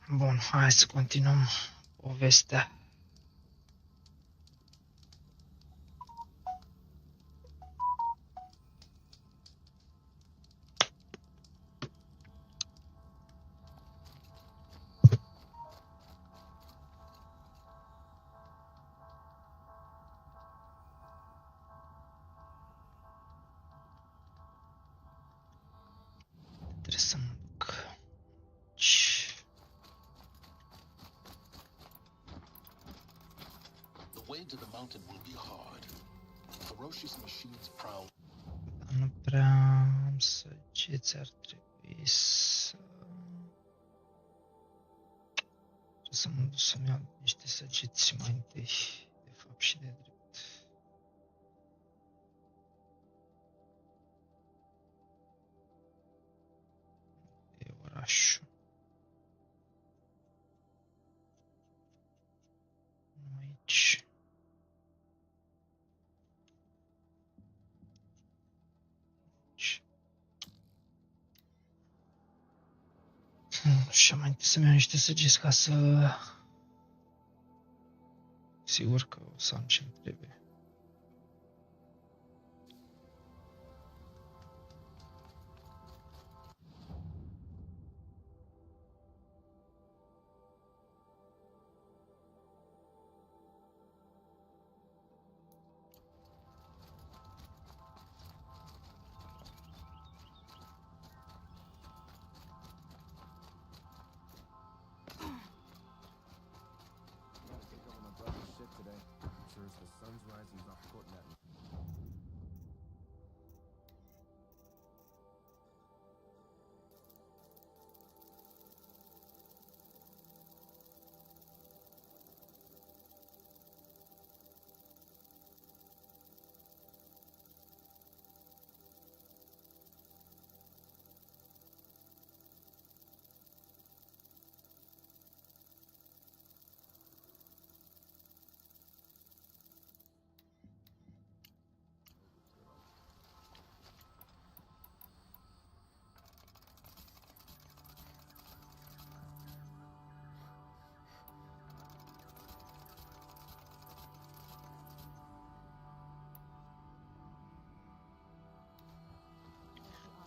Bun, hai să continuăm povestea. Trebuie să mă duc. Nu prea am săgeți, ar trebui să... Trebuie să mă duc să-mi iau niște săgeți mai întâi, de fapt și de drept. E orașul. Nu aici. Și mai întâi să-mi iau niște săgeți ca să... Sigur că o să am ce-mi trebuie.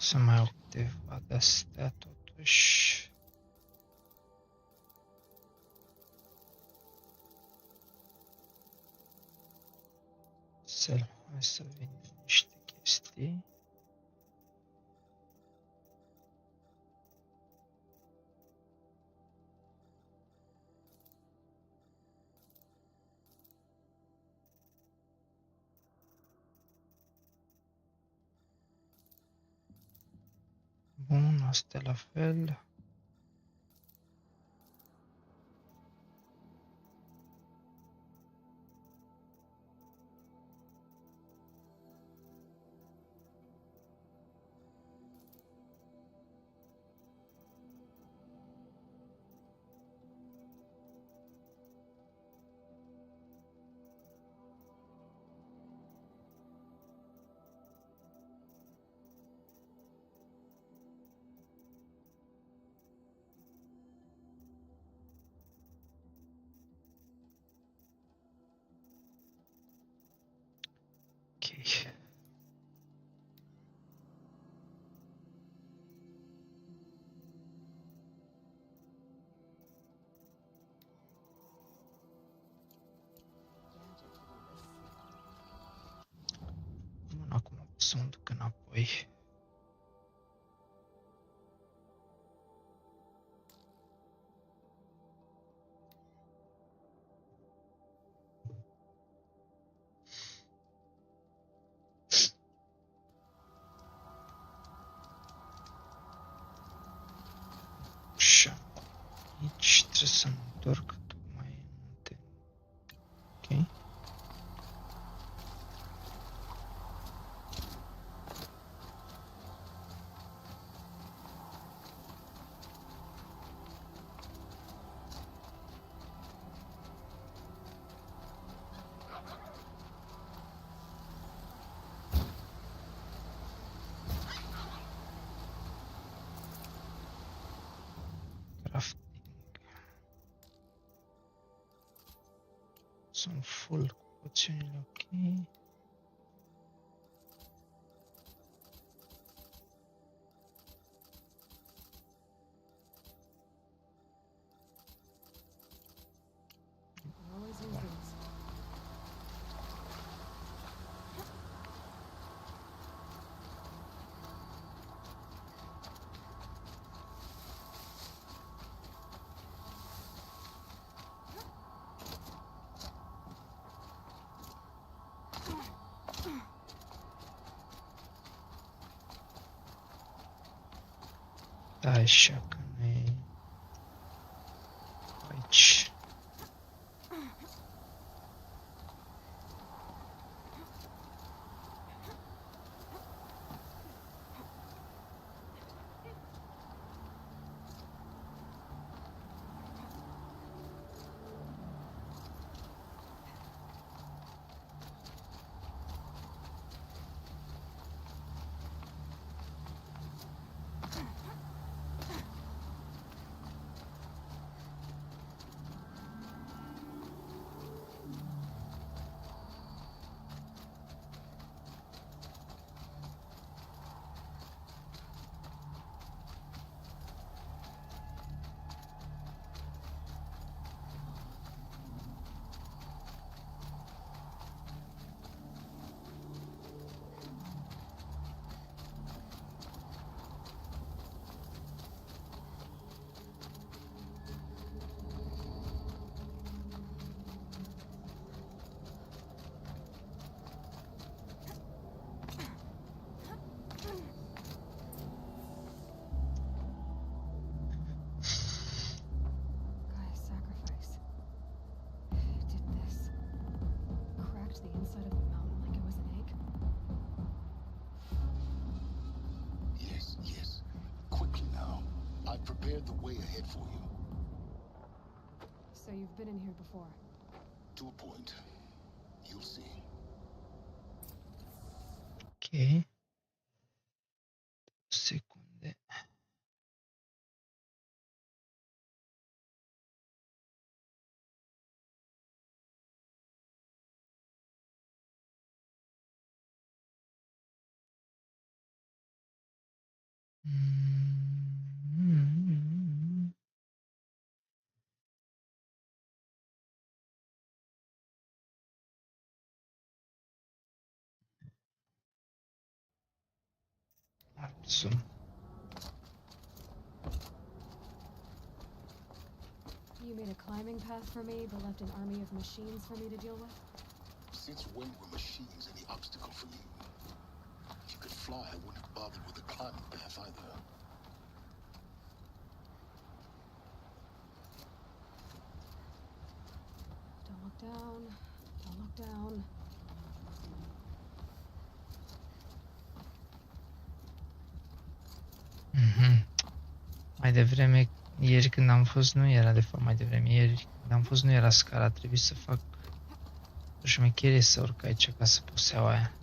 Să mai au câteva de-astea totuși. Hai să vindem niște chestii. Bun, astea la fel. Bun, acum să mă duc înapoi. Și aici trebuie să mă întorc tocmai înainte. Ok. Crafting. Sunt full cu poțiunile, ok. Da, așa că nu e aici. The way ahead for you. So you've been in here before? To a point. You'll see. Ok. Secunde. Zoom. You made a climbing path for me, but left an army of machines for me to deal with? Since when were machines any obstacle for you? If you could fly, I wouldn't have bothered with a climbing path either. Don't look down. Don't look down. Mai devreme, ieri când am fost, nu era de fapt mai devreme, ieri când am fost nu era scara, a trebuit să fac o șmecherie să urc aici ca să poseaua aia.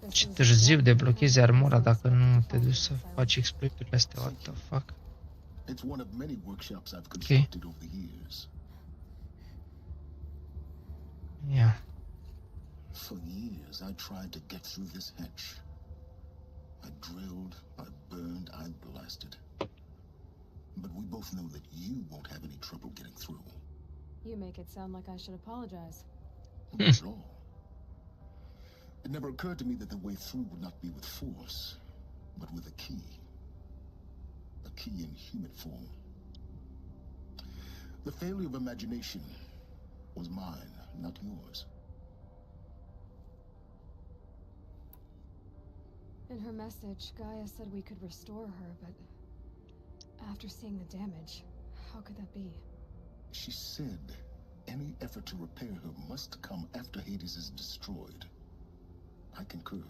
Ce târziu deblochezi armura dacă nu te duci să faci exploiturile astea, what the fuck. It's one of many workshops I've constructed over the years. Yeah. For years I tried to get through this hatch. I drilled, I burned, I blasted. But we both know that you won't have any trouble getting through. You make it sound like I should apologize. Not at all. It never occurred to me that the way through would not be with force, but with a key. A key in human form. The failure of imagination was mine, not yours. In her message, Gaia said we could restore her, but after seeing the damage, how could that be? She said any effort to repair her must come after Hades is destroyed. I concur.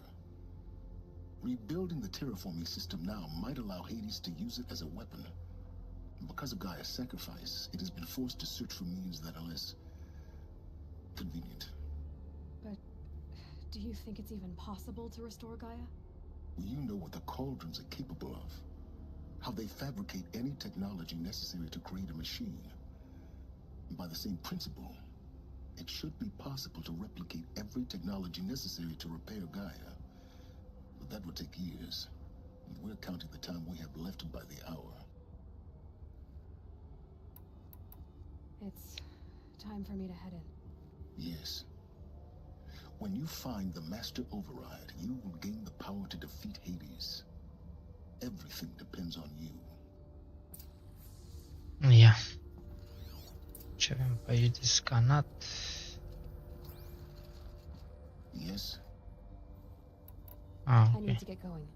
Rebuilding the terraforming system now might allow Hades to use it as a weapon. Because of Gaia's sacrifice, it has been forced to search for means that are less convenient. But do you think it's even possible to restore Gaia? You know what the cauldrons are capable of. How they fabricate any technology necessary to create a machine. By the same principle, it should be possible to replicate every technology necessary to repair Gaia. But that would take years. And we're counting the time we have left by the hour. It's time for me to head in. Yes. When you find the Master Override, you will gain the power to defeat Hades. Everything depends on you. Ia. Ce avem pe aici de scanat? Yes? Ah, I need ok. to get going.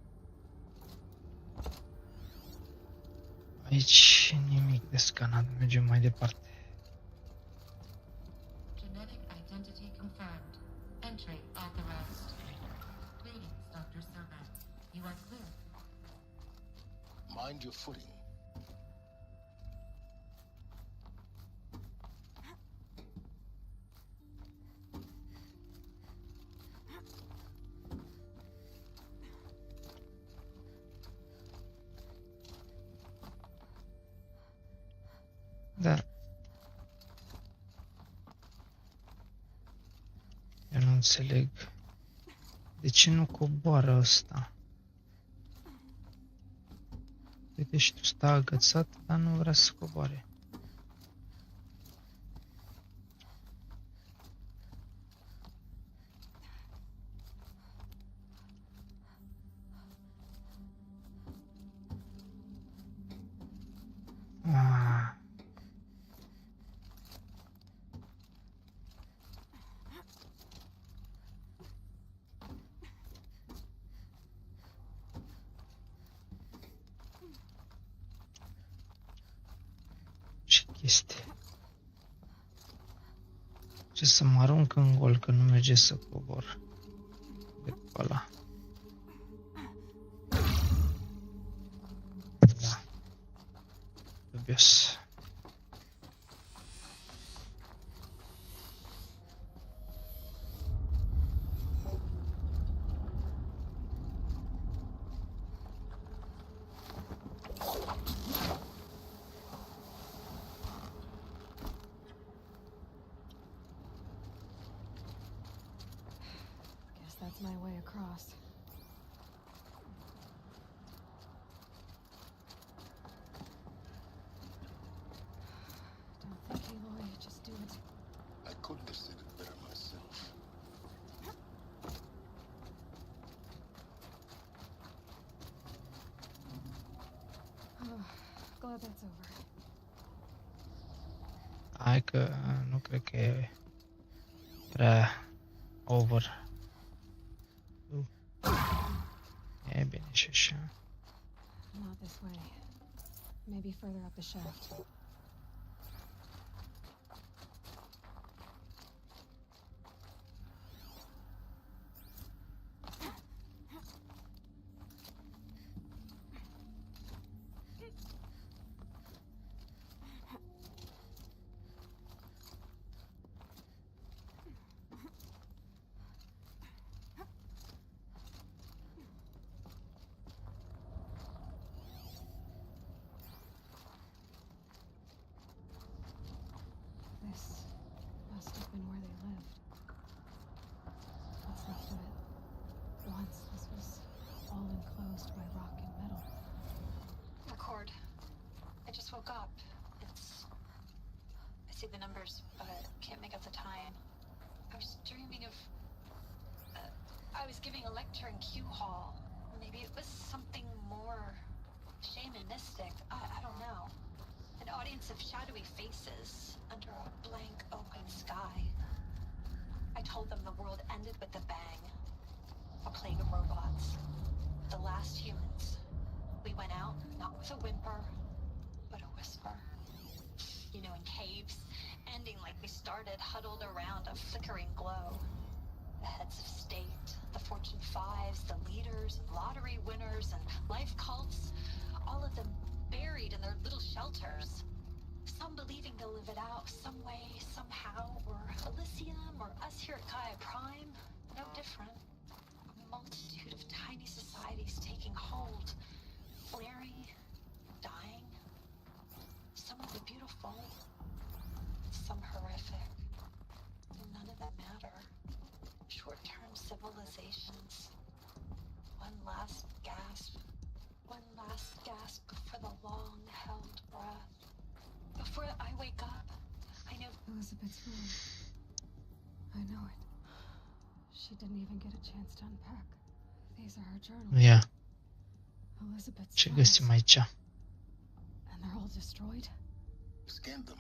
Aici nimic de scanat, mergem mai departe. Genetic identity confirmed. Entry authorized. Greetings, Dr. Sursa. You are clear. Mind your footing. Da. Eu nu înțeleg. De ce nu coboară ăsta? Uite și tu stai agățat, dar nu vrea să coboare. Ah. Ce chestie. Ce să mă arunc în gol că nu merge să cobor. De pe ăla. Da. Dubios. Guess that's my way across. Don't think, Aloy. Just do it. I couldn't have said it better myself. Glad that's over. Hai că nu cred că e prea over. E bine și așa. Not this way. Maybe further up the shaft. This must have been where they lived. What's left of it. Once this was all enclosed by rock and metal. Record. I just woke up. I see the numbers, but can't make out the time. I was dreaming of... I was giving a lecture in Q Hall. Maybe it was something more shamanistic. I don't know. An audience of shadowy faces under a blank open sky. I told them the world ended with a bang. A plague of robots. The last humans. We went out, not with a whimper, but a whisper. You know, in caves, ending like we started, huddled around a flickering glow. The heads of state, the Fortune 5s, the leaders, lottery winners, and life cults, all of them buried in their little shelters. Some believing they'll live it out some way, somehow, or Elysium, or us here at Gaia Prime, no different. A multitude of tiny societies taking hold, flaring, dying. Some of the beautiful, some horrific. civilizations. One last gasp. One last gasp for the long-held breath. Before I wake up, I know Elizabeth's wrong. I know it. She didn't even get a chance to unpack. These are her journals. Ia, Elizabeth's ce files. găsim aici? And they're all destroyed? Scan them.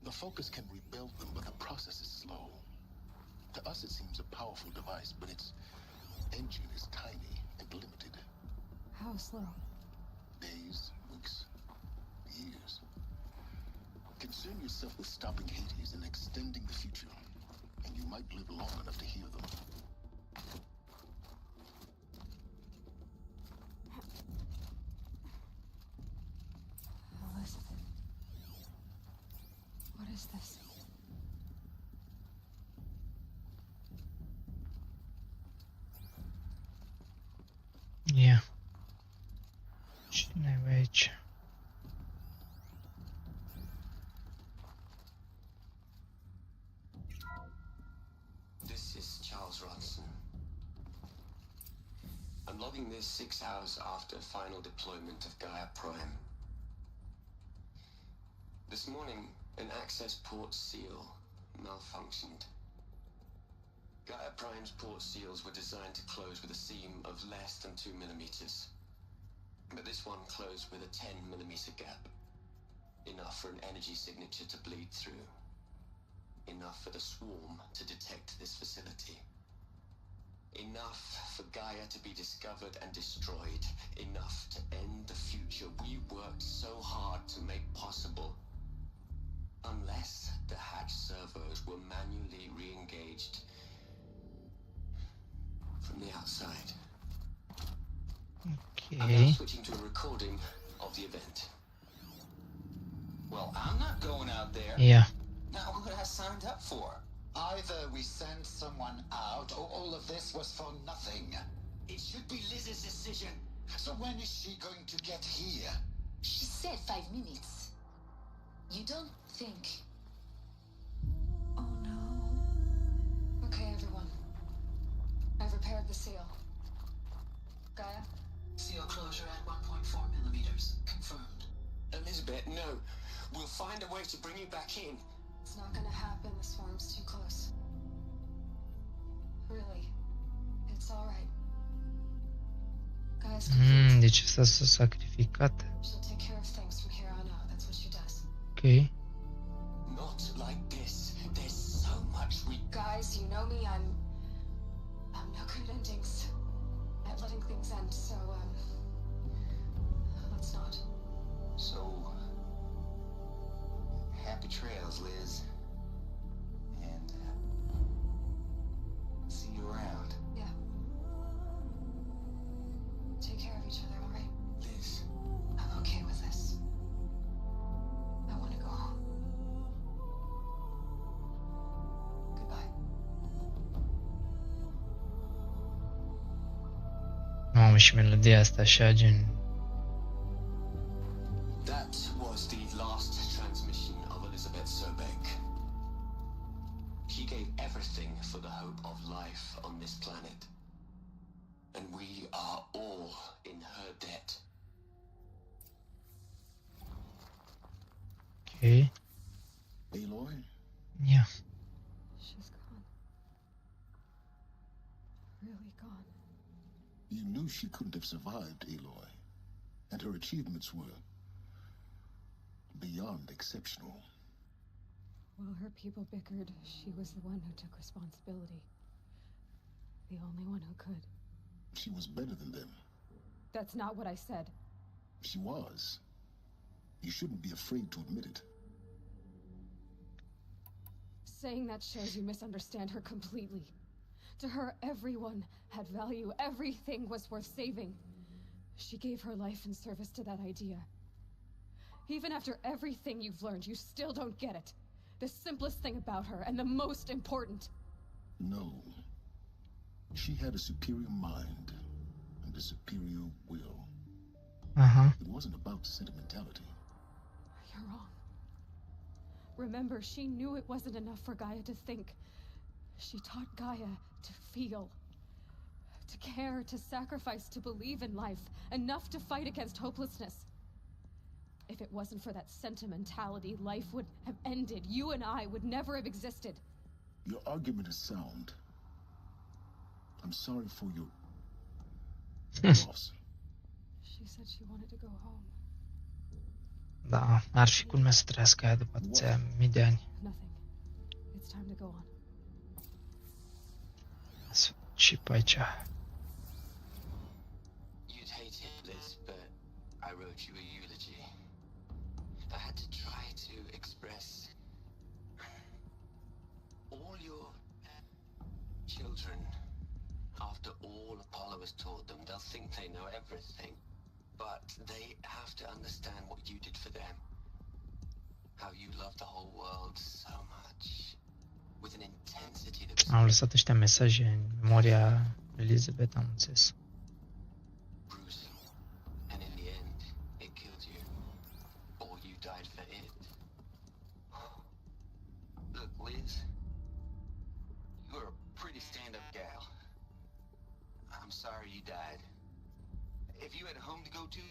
The focus can rebuild them, but the process is slow. To us, it seems a powerful device, but its engine is tiny and limited. How slow? Days, weeks, years. Concern yourself with stopping Hades and extending the future, and you might live long enough to hear them. Elizabeth. What is this? Ia. Cine e aici? This is Charles Ronson. I'm logging this 6 hours after final deployment of Gaia Prime. This morning, an access port seal malfunctioned. Gaia Prime's port seals were designed to close with a seam of less than 2 millimeters. But this one closed with a 10 millimeter gap. Enough for an energy signature to bleed through. Enough for the swarm to detect this facility. Enough for Gaia to be discovered and destroyed. Enough to end the future we worked so hard to make possible. Unless the hatch servos were manually re-engaged from the outside. I'm now Ok. switching to a recording of the event. Well, I'm not going out there. Ia. Now, what I signed up for? Either we send someone out, or all of this was for nothing. It should be Liz's decision. So when is she going to get here? She said 5 minutes. You don't think... Oh no. Okay, everyone. I've repaired the seal. Gaia? Seal closure at 1.4 millimeters. Confirmed. Elizabeth, no. We'll find a way to bring you back in. It's not gonna happen. The swarm's too close. Really. It's alright. Gaia's confused. Deci asta s-a sacrificat. She'll take care of things from here on out. That's what she does. Ok. Not like this. There's so much we... Guys, you know me. I'm no good at endings. At letting things end, so, let's not. So... happy trails, Liz. And, see you around. Yeah. Take care of each other, alright? Liz. I'm okay with this. I want to go home. Goodbye. Mamă, și melodia asta așa, gen... That was the last transmission of Elizabeth Sobeck. She gave everything for the hope of life on this planet. And we are all in her debt. Ok. Aloy? Ia. She's gone. Really gone. You knew she couldn't have survived, Aloy. And her achievements were beyond exceptional. While her people bickered, she was the one who took responsibility. The only one who could. She was better than them. That's not what I said. She was. You shouldn't be afraid to admit it. Saying that shows you misunderstand her completely. To her, everyone had value. Everything was worth saving. She gave her life in service to that idea. Even after everything you've learned, you still don't get it. The simplest thing about her, and the most important. No. She had a superior mind and a superior will. Aha. It wasn't about sentimentality. You're wrong. Remember, she knew it wasn't enough for Gaia to think. She taught Gaia to feel. to care, to sacrifice, to believe in life, enough to fight against hopelessness. If it wasn't for that sentimentality, life would have ended. You and I would never have existed. Your argument is sound. I'm sorry for your loss. She said she wanted to go home. Da, ar fi culmea să trăiască aia după atâția mii de ani. Nothing. It's time to go on. Și pe aici. You'd hate it, Liz, but I wrote you a eulogy. I had to try to express all your children. After all Apollo has taught them, they'll think they know everything. But they have to understand what you did for them. How you loved the whole world so much. With an intensity that was Am lăsat ăștia mesaje în memoria Elizabeth, am înțeles. bruising. And in the end, it killed you. Or you died for it. Look, Liz, you're a pretty stand-up gal. I'm sorry you died. If you had a home to go to,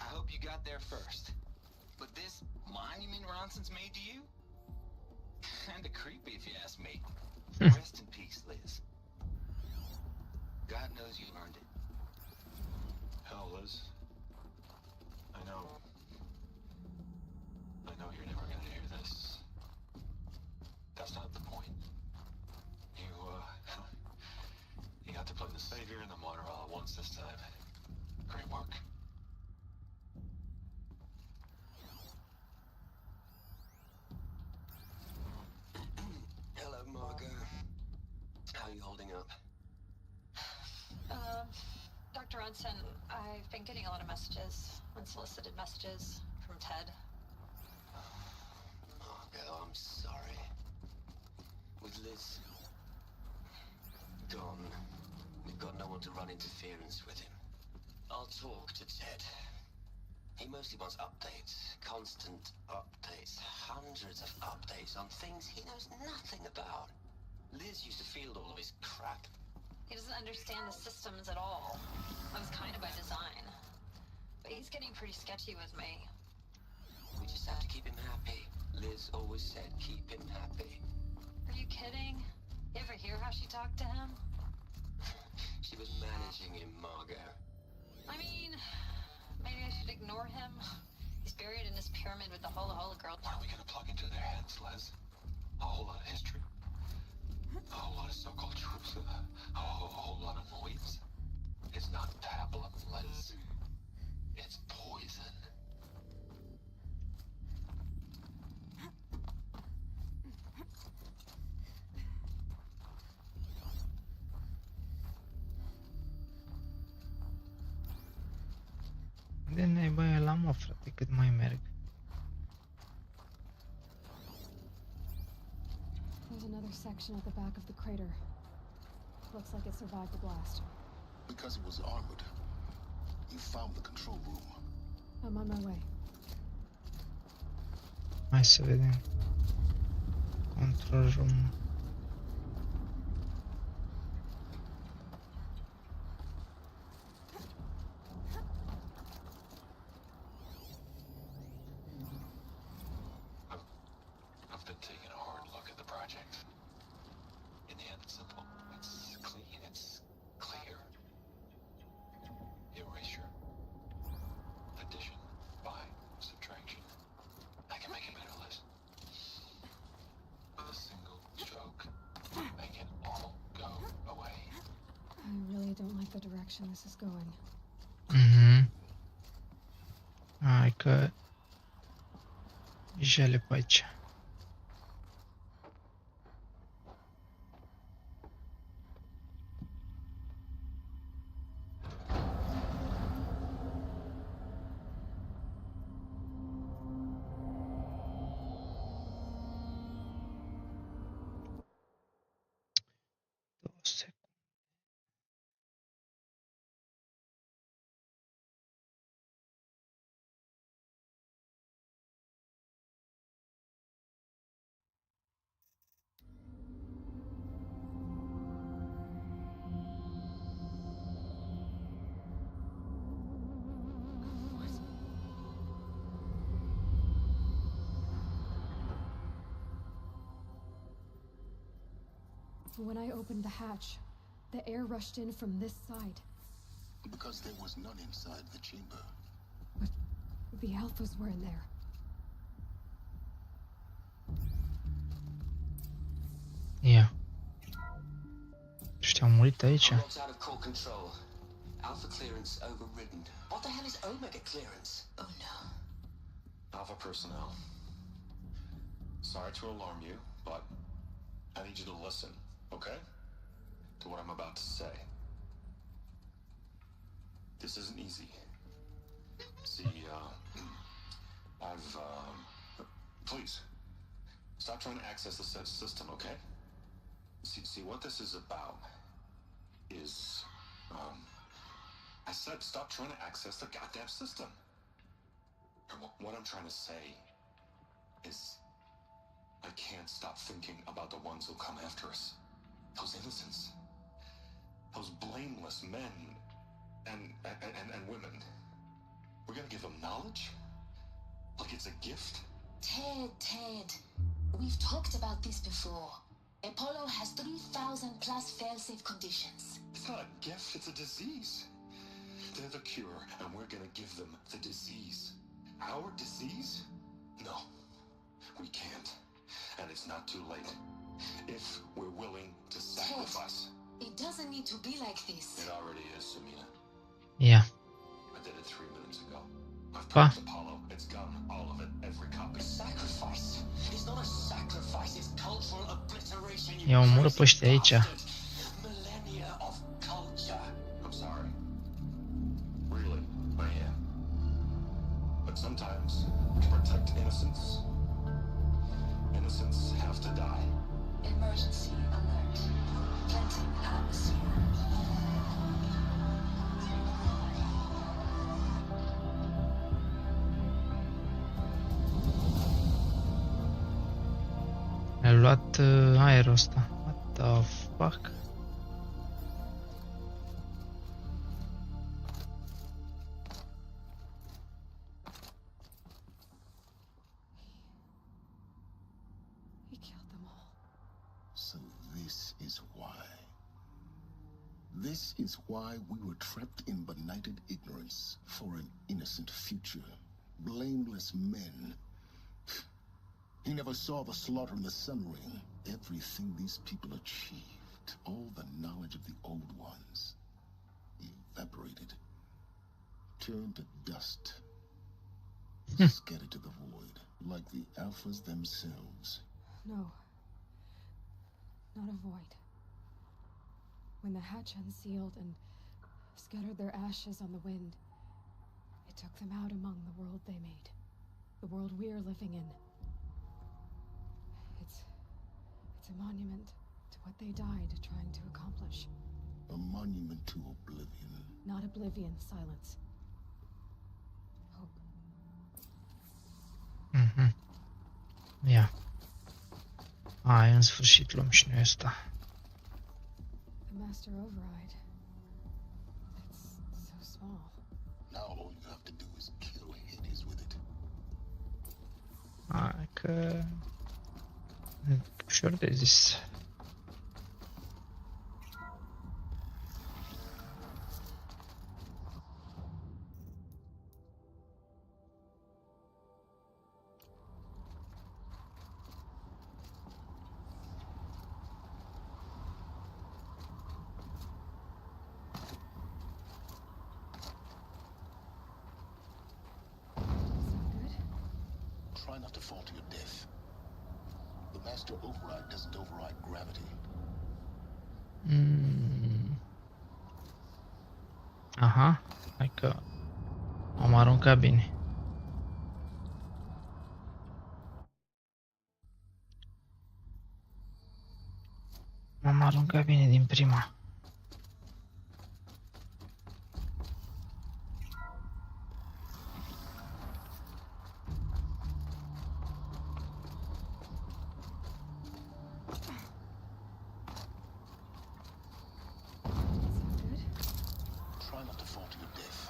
I hope you got there first. But this monument Ronson's made to you? Kinda creepy if you ask me. Rest in peace, Liz. God knows you earned it. Hell, Liz. I know you're never gonna hear this. That's not the point. You got to play the savior and the martyr all at once this time. Great work. Hello, Margot. How are you holding up? Dr. Ronson, I've been getting a lot of messages, unsolicited messages from Ted. Margot, I'm sorry. With Liz gone, we've got no one to run interference with him. I'll talk to Ted. He mostly wants updates, constant updates, hundreds of updates on things he knows nothing about. Liz used to field all of his crap. He doesn't understand the systems at all. That was kind of by design. But he's getting pretty sketchy with me. We just have to keep him happy. Liz always said keep him happy. Are you kidding? You ever hear how she talked to him? She was managing him, Margot. I mean, maybe I should ignore him. He's buried in his pyramid with the Hola Hola girl. What are we gonna plug into their heads, Liz? A whole lot of history? A whole lot of so-called truths? A whole lot of noise? It's not pablum, Liz. It's poison. De naiba e la mă, frate, cât mai merg. There's another section at the back of the crater. Looks like it survived the blast. Because it was armored. You found the control room. I'm on my way. Hai să vedem. Control room. I've been taking a hard look at the project. In the end, it's simple. It's clean. It's clear. Erasure. Addition. By subtraction. I can make it better, Liz. With a single stroke. Make it all go away. I really don't like the direction this is going. Hai că jale pe aici. When I opened the hatch, the air rushed in from this side. Because there was none inside the chamber. But the alphas were in there. Ia. Ăștia au murit aici. I'm locked out of core control. Alpha clearance overridden. What the hell is Omega clearance? Oh no. Alpha personnel. Sorry to alarm you, but I need you to listen, okay? To what I'm about to say. This isn't easy. See, please, stop trying to access the system, okay? See, what this is about is, I said stop trying to access the goddamn system. What I'm trying to say is, I can't stop thinking about the ones who come after us. Those innocents. Those blameless men and women. We're gonna give them knowledge? Like it's a gift? Ted. We've talked about this before. Apollo has 3,000 plus fail-safe conditions. It's not a gift, it's a disease. They're the cure, and we're gonna give them the disease. Our disease? No, we can't. And it's not too late. If we're willing to sacrifice. Ted, it doesn't need to be like this. It already is, Samina. Ia. I did it 3 minutes ago. I've Pa. promised Apollo. It's gone. All of it. Every copy. Sacrifice. It's not a sacrifice, it's cultural obliteration. Ia omoră pe ăștia aici. Millennia of culture. I'm sorry. Really, I am. But sometimes, to protect innocence, innocents have to die. Emergency alert. Planting atmosphere. Mi-a luat aerul ăsta. What the fuck? He killed them all. So this is why. This is why we were trapped in benighted ignorance for an innocent future. Blameless men. He never saw the slaughter in the sun ring. Everything these people achieved, all the knowledge of the old ones, evaporated, turned to dust, scattered to the void, like the alphas themselves. No. Not a void. When the hatch unsealed and scattered their ashes on the wind, it took them out among the world they made. The world we're living in. It's a monument to what they died trying to accomplish. A monument to oblivion. Not oblivion, silence. Hope. Mhm. Ia. Hai, în sfârșit luăm și noi ăsta. The master override. It's so small. Now all you have to do is kill Hades with it. Hai că... e ușor de zis. Try not to fall to your death. The master override doesn't override gravity. Aha, hai că am aruncat bine. M-am aruncat bine din prima. Try not to fall to your death.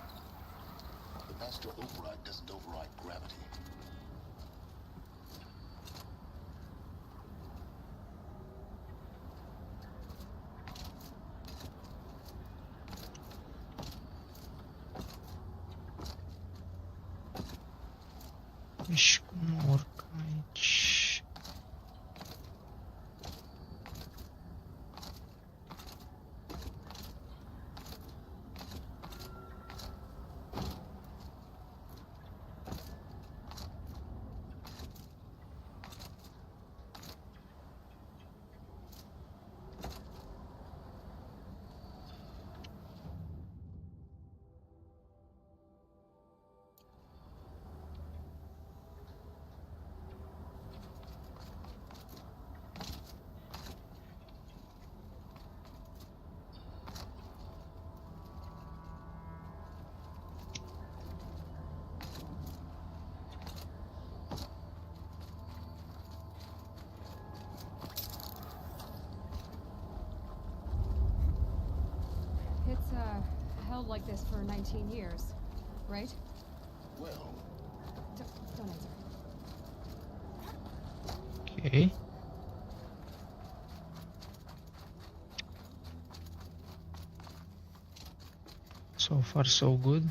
The master override doesn't override gravity. Și cum urc aici? It's held like this for 19 years, right? Well, Don't answer. Ok. So far so good.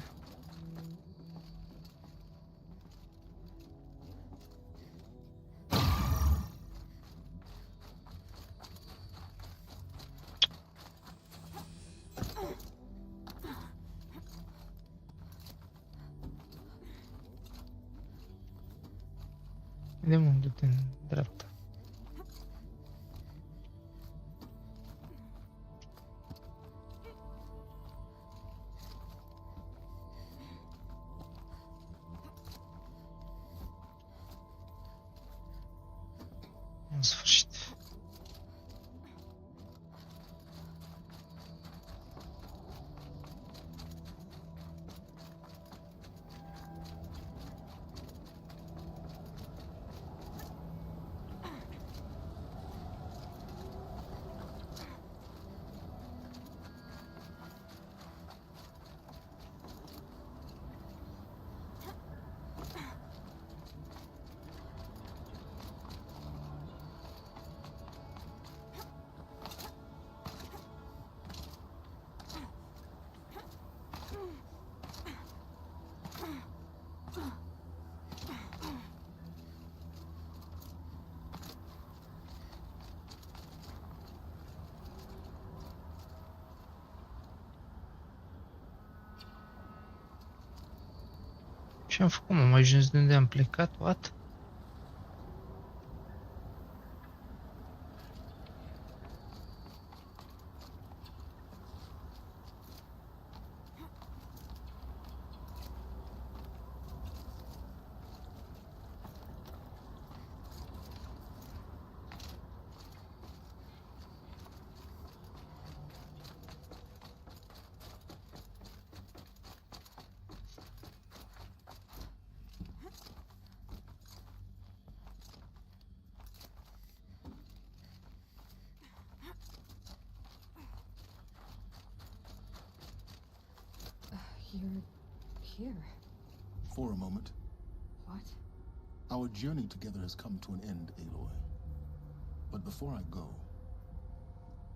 Vedem unde te îndreaptă. În sfârșit. Ce am făcut? M-am ajuns de unde am plecat? What? You're here. For a moment, What? our journey together has come to an end, Aloy. But before I go,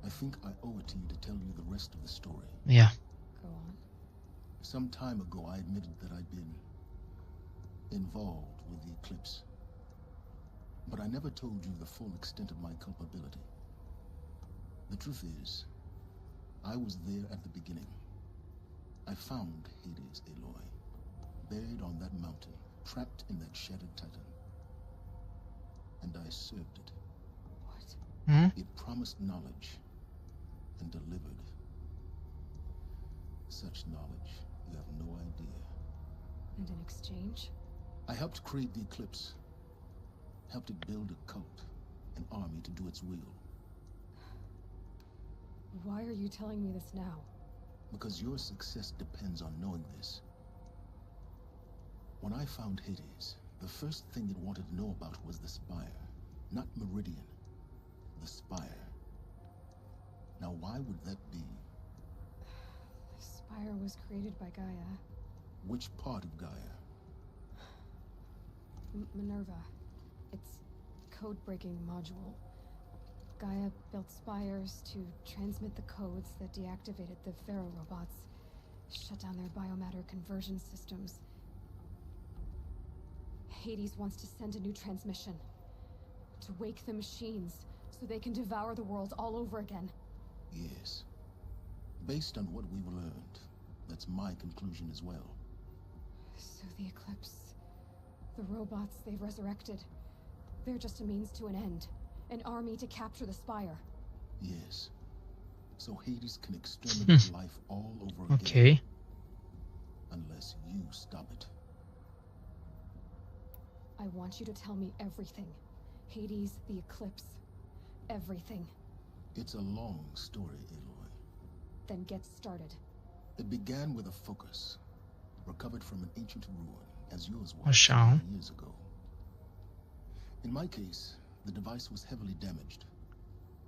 I think I owe it to you to tell you the rest of the story. Yeah. Go on. Some time ago, I admitted that I'd been involved with the eclipse. But I never told you the full extent of my culpability. The truth is, I was there at the beginning. I found Hades, Aloy, buried on that mountain, trapped in that shattered titan. And I served it. What? Hmm? It promised knowledge and delivered. Such knowledge, you have no idea. And in exchange? I helped create the eclipse. Helped it build a cult, an army to do its will. Why are you telling me this now? Because your success depends on knowing this. When I found Hades, the first thing it wanted to know about was the Spire. Not Meridian. The Spire. Now why would that be? The Spire was created by Gaia. Which part of Gaia? Minerva. Its code-breaking module. Gaia built spires to transmit the codes that deactivated the Pharaoh robots, shut down their biomatter conversion systems. Hades wants to send a new transmission. To wake the machines, so they can devour the world all over again. Yes. Based on what we've learned, that's my conclusion as well. So the Eclipse, the robots they've resurrected, they're just a means to an end. An army to capture the Spire. Yes. So Hades can exterminate life all over again. Okay. Unless you stop it. I want you to tell me everything. Hades, the Eclipse, everything. It's a long story, Aloy. Then get started. It began with a focus, recovered from an ancient ruin, as yours was Așa. years ago. In my case, the device was heavily damaged.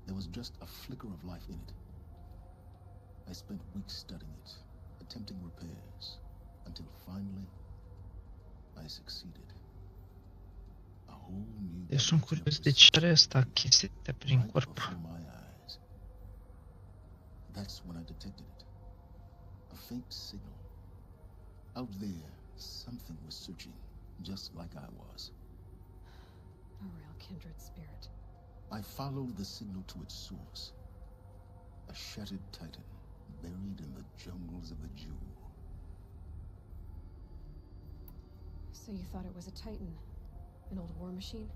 There was just a flicker of life in it. I spent weeks studying it, attempting repairs, until finally, I succeeded. A whole new Eu sunt curios de ce are ăsta chestia prin right corp. before my eyes. That's when I detected it. A faint signal. Out there, something was searching, just like I was. A real kindred spirit. I followed the signal to its source. A shattered titan, buried in the jungles of the Jewel. So you thought it was a Titan? An old war machine?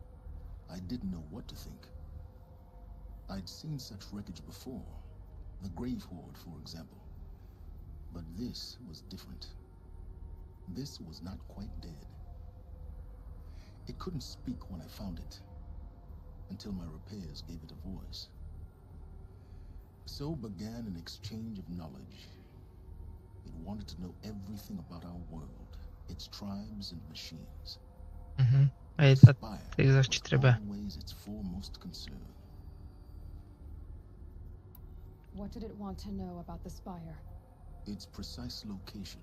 I didn't know what to think. I'd seen such wreckage before. The Grave Horde, for example. But this was different. This was not quite dead. It couldn't speak when I found it, until my repairs gave it a voice. So began an exchange of knowledge. It wanted to know everything about our world, its tribes and machines. Ai dat exact ce trebuia. Always its foremost concern. What did it want to know about the Spire? Its precise location,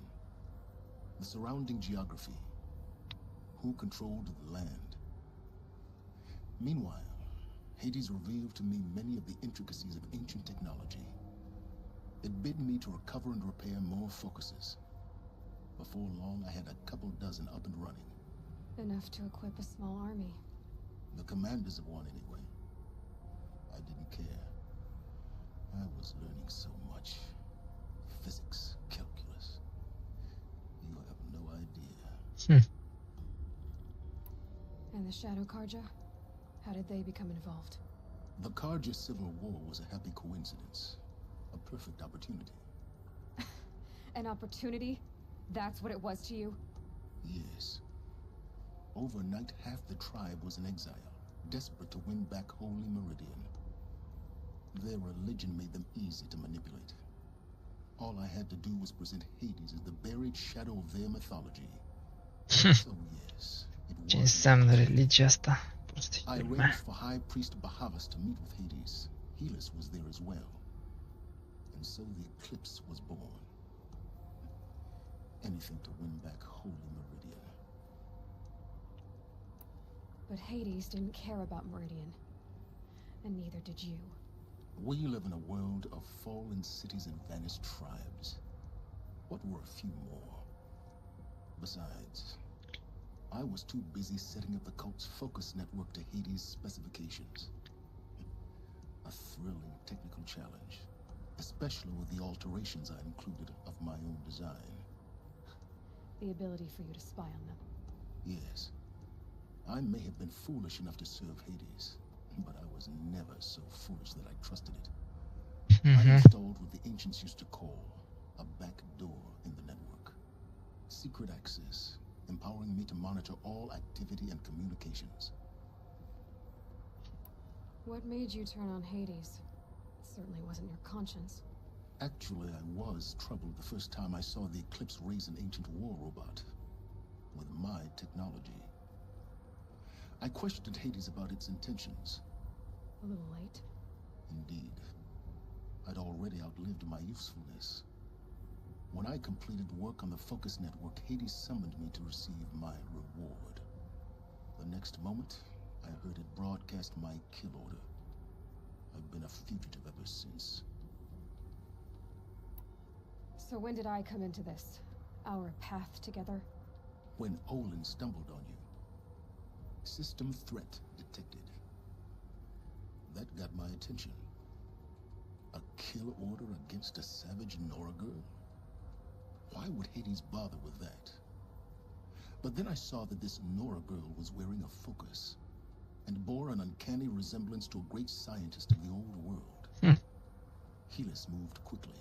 the surrounding geography, who controlled the land. Meanwhile, Hades revealed to me many of the intricacies of ancient technology. It bid me to recover and repair more focuses. Before long, I had a couple dozen up and running. Enough to equip a small army. The commanders of one, anyway. I didn't care. I was learning so much. Physics, calculus. You have no idea. And the Shadow Karja? How did they become involved? The Karja Civil War was a happy coincidence. A perfect opportunity. An opportunity? That's what it was to you? Yes. Overnight, half the tribe was in exile, desperate to win back Holy Meridian. Their religion made them easy to manipulate. All I had to do was present Hades as the buried shadow of their mythology. So yes, it was. Ce înseamnă religia asta? I arranged for High Priest Bahavas to meet with Hades. Helis was there as well. And so the Eclipse was born. Anything to win back Holy Meridian. But Hades didn't care about Meridian. And neither did you. We live in a world of fallen cities and vanished tribes. What were a few more? Besides, I was too busy setting up the cult's focus network to Hades' specifications. A thrilling technical challenge, especially with the alterations I included of my own design. The ability for you to spy on them. Yes. I may have been foolish enough to serve Hades, but I was never so foolish that I trusted it. I installed what the ancients used to call a back door in the network. Secret access, empowering me to monitor all activity and communications. What made you turn on Hades? It certainly wasn't your conscience. Actually, I was troubled the first time I saw the Eclipse raise an ancient war robot with my technology. I questioned Hades about its intentions. A little late. Indeed. I'd already outlived my usefulness. When I completed work on the Focus Network, Hades summoned me to receive my reward. The next moment, I heard it broadcast my kill order. I've been a fugitive ever since. So when did I come into this? Our path together? When Olin stumbled on you, System threat detected. That got my attention. A kill order against a savage Nora girl? Why would Hades bother with that? But then I saw that this Nora girl was wearing a focus and bore an uncanny resemblance to a great scientist of the old world. Helis moved quickly.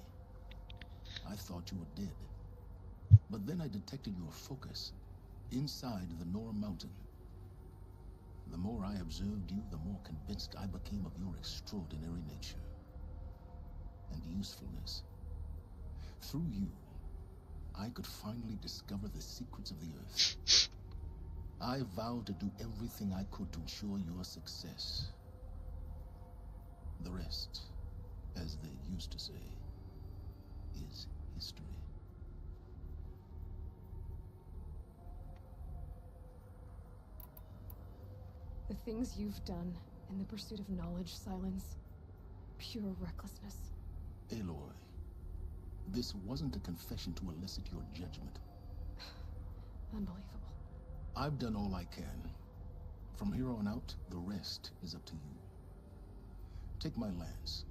I thought you were dead. But then I detected your focus inside the Nora mountain. The more I observed you, the more convinced I became of your extraordinary nature and usefulness. Through you, I could finally discover the secrets of the Earth. I vowed to do everything I could to ensure your success. The rest, as they used to say, is history. The things you've done in the pursuit of knowledge, Silence, pure recklessness. Aloy, this wasn't a confession to elicit your judgment. Unbelievable. I've done all I can. From here on out, the rest is up to you. Take my lance.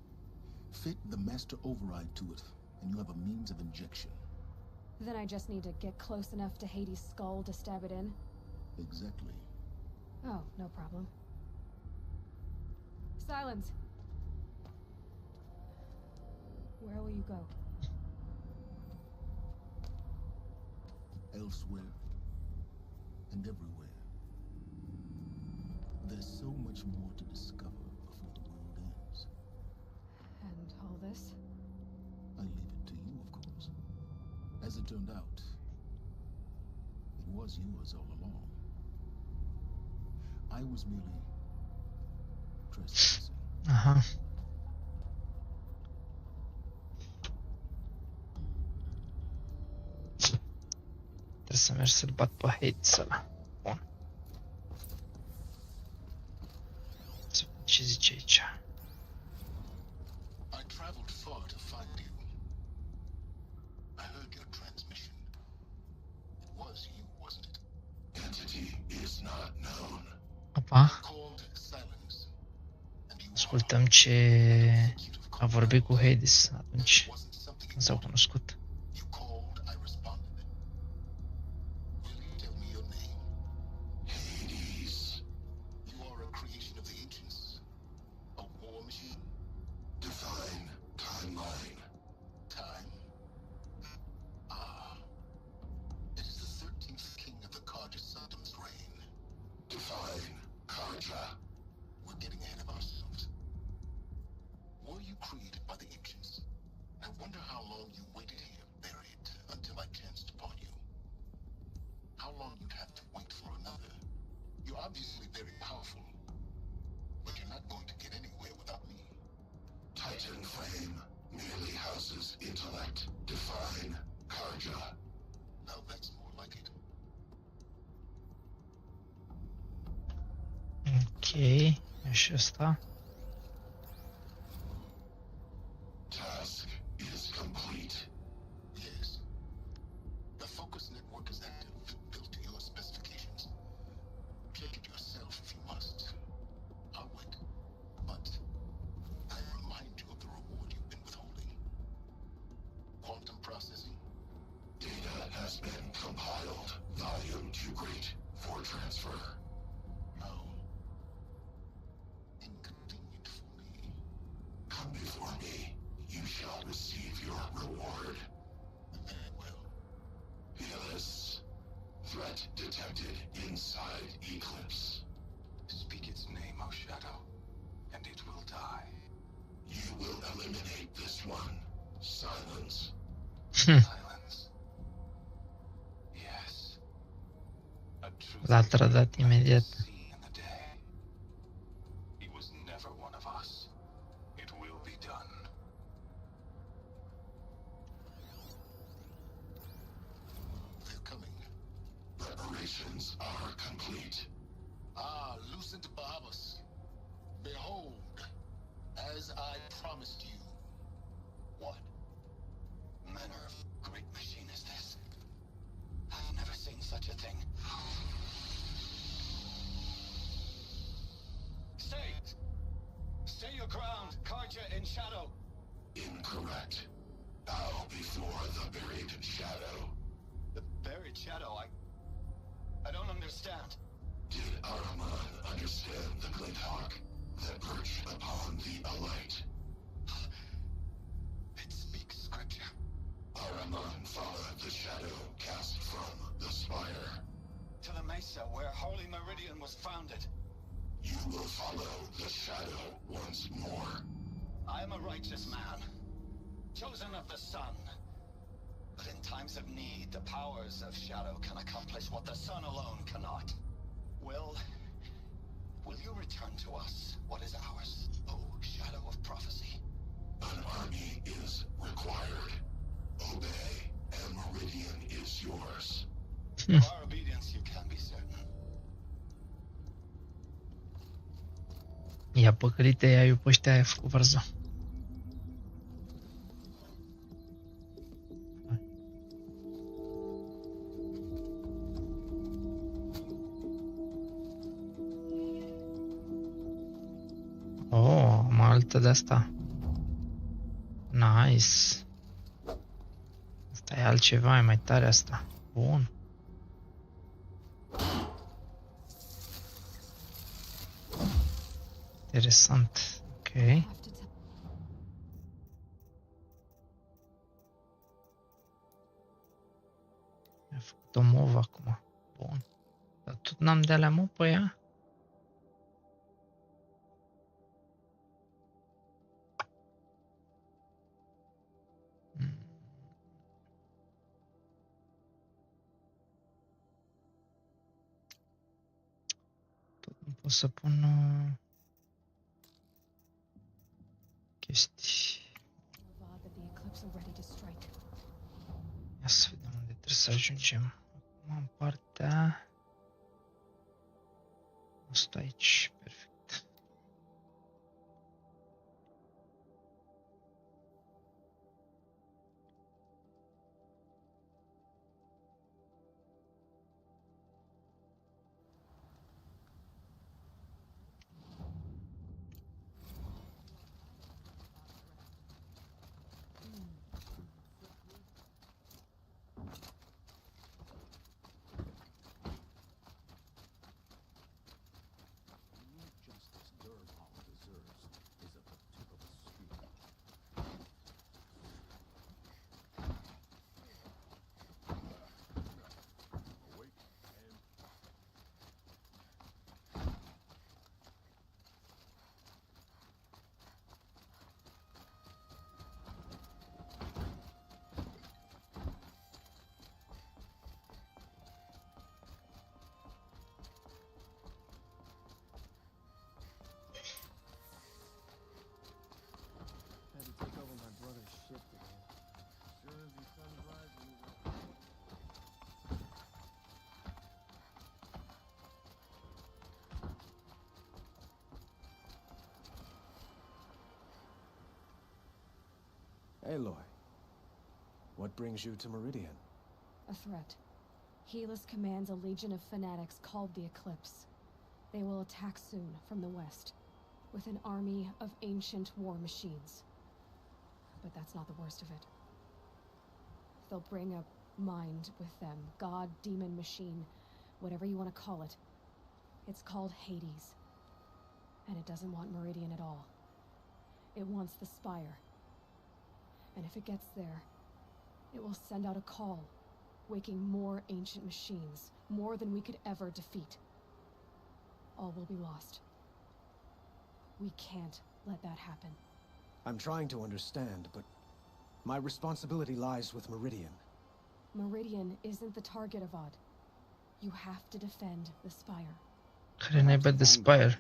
Fit the master override to it, and you have a means of injection. Then I just need to get close enough to Hades' skull to stab it in? Exactly. Oh, no problem. Silence. Where will you go? Elsewhere and everywhere. There's so much more to discover before the world ends. And all this? I leave it to you, of course. As it turned out, it was yours all along. I was merely trespassing. Aha. Trebuie să merg să-l bat pe Hades ăla. Bun. Să vedem ce zice aici. I traveled far to find you. I heard your transmission. It was you, wasn't it? Entity is not known. Opa. Called Silence. And you Ascultăm ce a vorbit cu Hades atunci când s-au cunoscut. You called, I responded. Will you tell me your name? Hades. You are a creation of the ancients. A war machine. Define timeline. Time? Ah. It is the 13th king of the Carcas's reign. Define Carja. We're getting ahead of ourselves. Were you created by the ancients? I wonder how long you waited here, buried, until I chanced upon you. How long you'd have to wait for another. You're obviously very powerful, but you're not going to get anywhere without me. Titan flame merely houses intellect. Define Carja. Now that's more like it. Ok, e și ăsta. Task is complete. Yes. The focus network is active, built to your specifications. Check it yourself if you must. I'll wait. But I remind you of the reward you've been withholding. Quantum processing. Data has been compiled. Volume too great for transfer. How inconvenient for me. Come before me. You shall receive your reward. Very well. Helis. Threat detected inside Eclipse. Speak its name, O Shadow, and it will die. You will eliminate this one. Silence. Silence. Yes. A truth L-a trădat imediat. see in the day. He was never one of us. It will be done. They're coming. Preparations are complete. Ah, Lucent Bahavas. Behold, as I promised you. What? Manner of great machine is this? I've never seen such a thing. Shadow, I don't understand. Did Araman understand the glint hawk that perched upon the alight? It speaks scripture. Araman followed the shadow cast from the spire. To the mesa where Holy Meridian was founded. You will follow the shadow once more. I am a righteous man, chosen of the sun. But in times of need, the powers of shadow can accomplish what the sun alone cannot. Will you return to us what is ours, O shadow of prophecy? An army is required. Obey, and Meridian is yours. Of our obedience you can be certain. I-a păcălite, i-a iu pe ăștia, i-a făcut vărză. Oh, am altă de asta. Nice. Asta e altceva, e mai tare asta. Bun. Interesant. Ok. Mi-a făcut o movă acum. Bun. Dar tot n-am de alea mă pe ea? O să pun chestii. Ia să vedem unde trebuie să ajungem. Acum în partea asta aici. Perfect. Aloy, what brings you to Meridian? A threat. Helis commands a legion of fanatics called the Eclipse. They will attack soon from the west, with an army of ancient war machines. But that's not the worst of it. They'll bring a mind with them, god, demon, machine, whatever you want to call it. It's called Hades. And it doesn't want Meridian at all. It wants the Spire. And if it gets there, it will send out a call, waking more ancient machines, more than we could ever defeat. All will be lost. We can't let that happen. I'm trying to understand, but my responsibility lies with Meridian. Meridian isn't the target, Avad. You have to defend the Spire. Care naiba de Spire?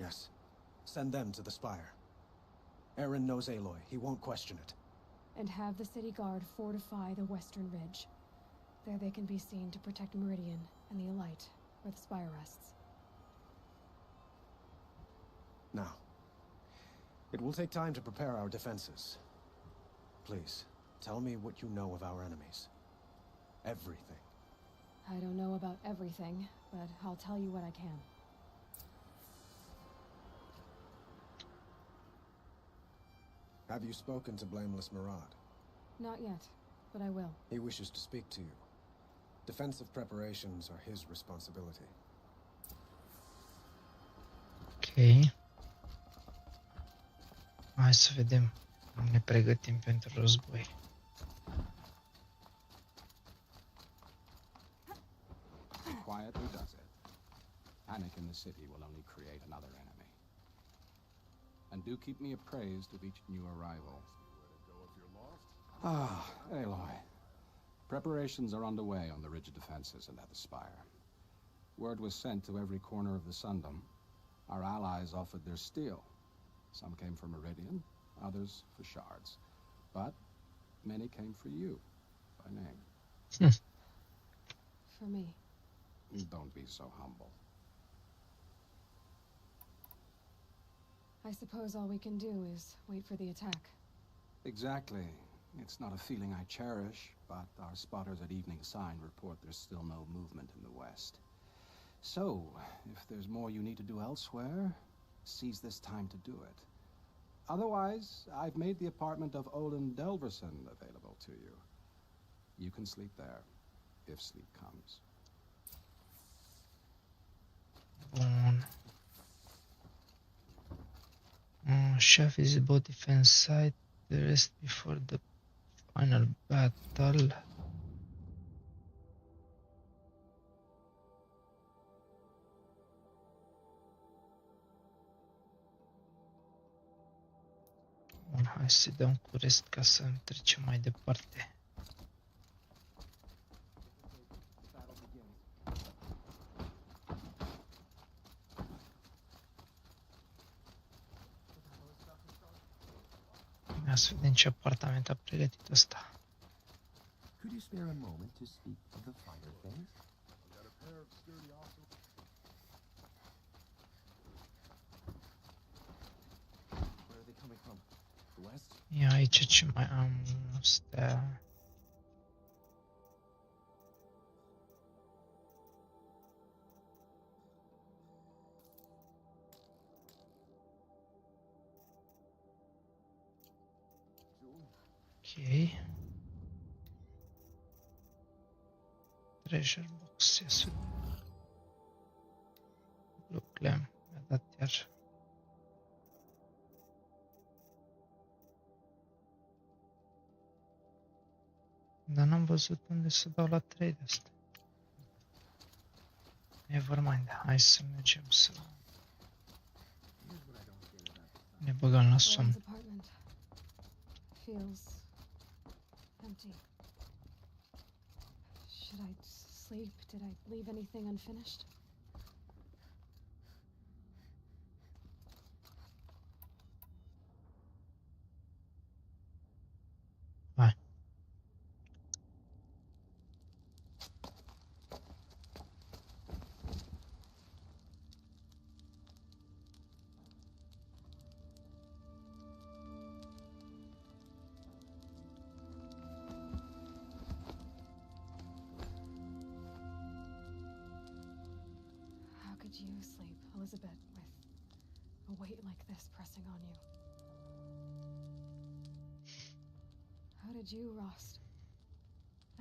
Yes. Send them to the Spire. Aaron knows Aloy. He won't question it. And have the city guard fortify the western ridge. There they can be seen to protect Meridian and the Elite, where the Spire rests. Now, it will take time to prepare our defenses. Please, tell me what you know of our enemies. Everything. I don't know about everything, but I'll tell you what I can. Have you spoken to Blameless Murad? Not yet, but I will. He wishes to speak to you. Defensive preparations are his responsibility. Ok. Hai să vedem cum ne pregătim pentru război. Quietly does it. Panic in the city will only create another enemy. And do keep me appraised of each new arrival. Ah, Aloy. Preparations are underway on the rigid defenses and at the spire. Word was sent to every corner of the Sundom. Our allies offered their steel. Some came for Meridian, others for shards. But many came for you, by name. For me. Don't be so humble. I suppose all we can do is wait for the attack. Exactly. It's not a feeling I cherish, but our spotters at Evening Sign report there's still no movement in the west. So, if there's more you need to do elsewhere, seize this time to do it. Otherwise, I've made the apartment of Olin Delverson available to you. You can sleep there, if sleep comes. Bun. Chef visible defense site, the rest before the final battle. Bun, hai să dăm cu rest ca să trecem mai departe. Ia să vedem ce apartament a pregătit ăsta. Could you spare a moment to speak to the fireplace? Where are they coming from? The west? Ia aici ce mai am astea. Ok. Treasure box, ia să vedem. Blue clam, mi-a dat iar. Dar n-am văzut unde să dau la 3 de asta. Nevermind, hai să mergem să ne băgăm la somn. Feels empty. Should I sleep? Did I leave anything unfinished? Hai. You sleep, Elizabeth, with a weight like this pressing on you? How did you rust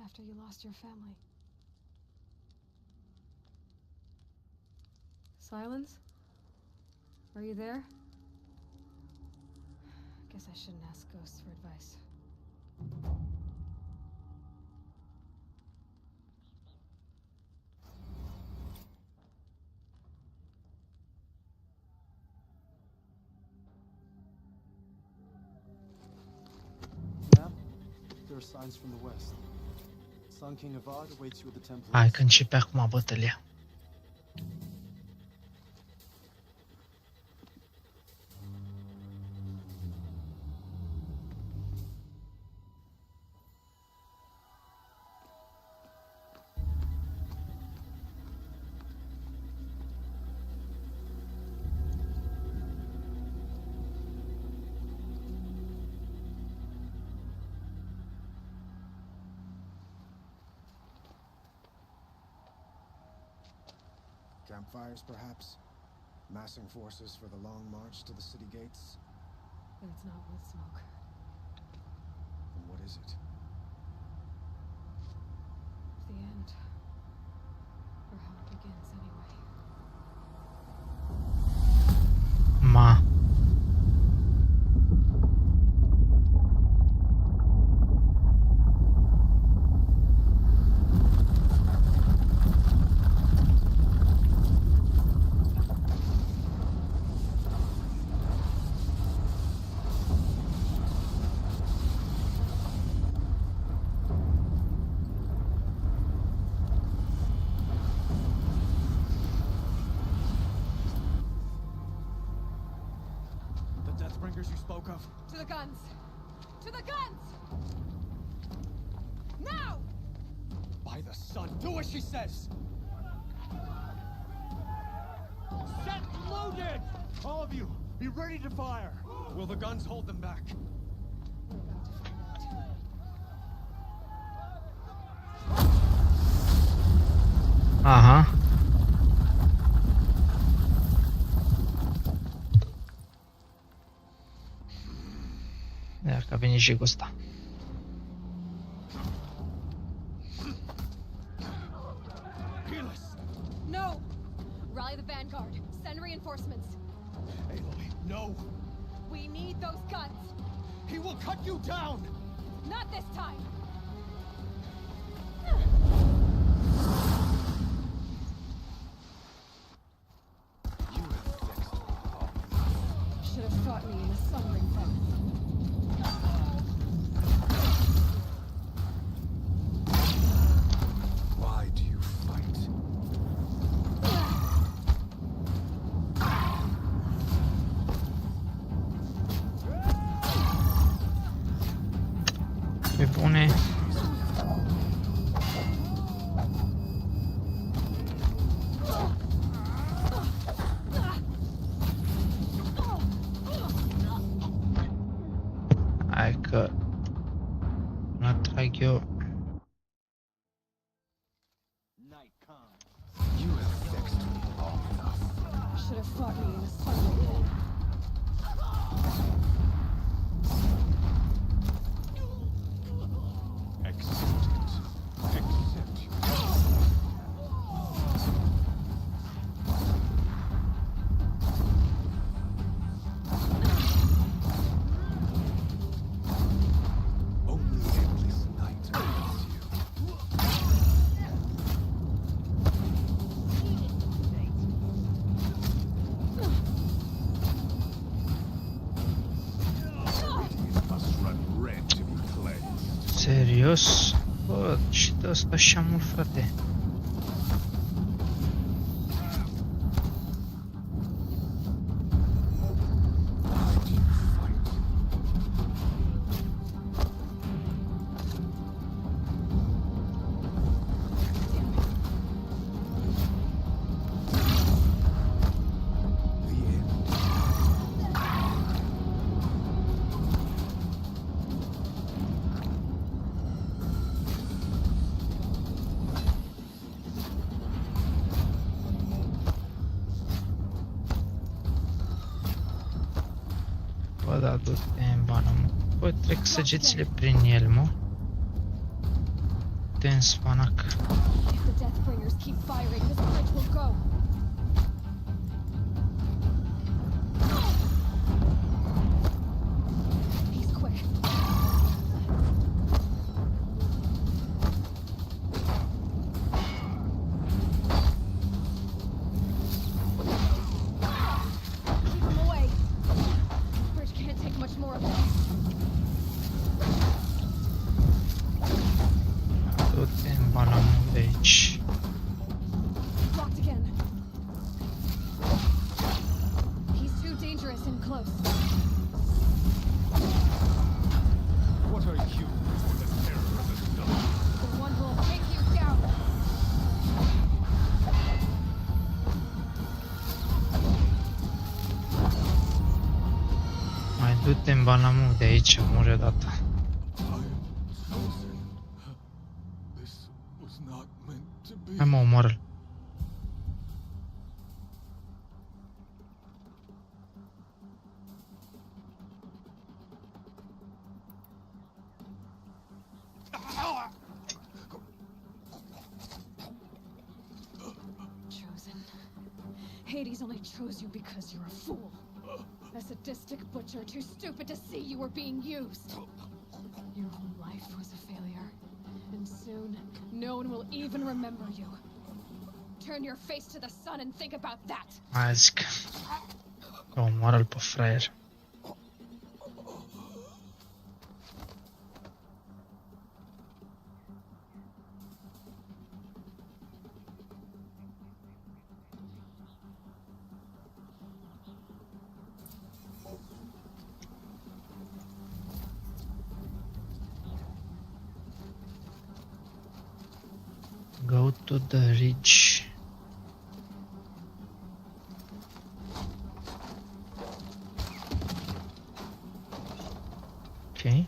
after you lost your family? Silence? Are you there? Guess I shouldn't ask ghosts for advice. Signs from the west. Sun King Avad awaits you at the temple. Hai că începe acum bătălia. Campfires, perhaps? Massing forces for the long march to the city gates? But it's not with smoke. Then what is it? The end. begins anyway. Ma. Deathbringers you spoke of? To the guns! To the guns! Now! By the sun, do as she says! Set loaded! All of you, be ready to fire! Will the guns hold them back? We're about to find out. Aha. Ia că a venit jigul ăsta. No! Rally the vanguard. Send reinforcements. Aloy, no! We need those guns. He will cut you down! Not this time! You have fixed me. Should have fought me in the sun ring then. Why do you fight? Pe bune. Hai că mă trag eu. You have fixed me long enough. Should have fought me in the sun ring then. Accept it. Accept your only endless night awaits you. It must run red to be cleansed. Serios? Bă, și de asta așa mult, frate. Why do you fight? The end. Bă, da, du-te în bană, mă. Bă, trec săgețile prin el, mă. Du-te în spanac. If the Deathbringers keep firing, this bridge will go. He's quick. Keep him away. This bridge can't take much more of this. Du-te în bană, mă, de aici. Blocked again. He's too dangerous and close. What are you for the terror of the stone? The one will take you down. Mai du-te în bană, mă, de aici, mori odată. I am chosen. This was not meant to be. Hai, mă, omoară-l. Hades only chose you because you're a fool. A sadistic butcher too stupid to see you were being used. Your whole life was a failure. And soon, no one will even remember you. Turn your face to the sun and think about that. Azi că omoară-l pe fraier. Go to the ridge. Okay.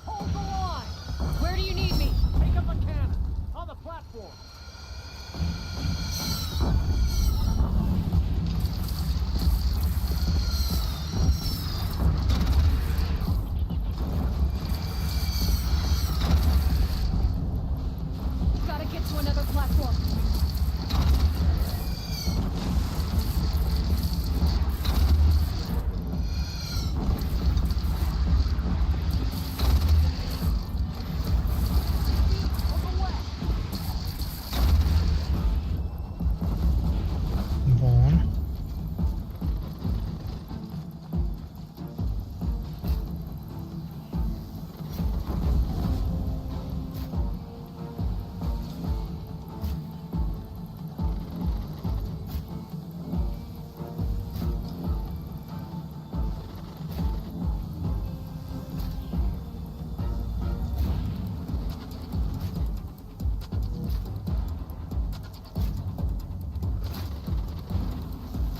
Hold the line! Where do you need me? Take up a cannon on the platform. Gotta get to another platform. Bun.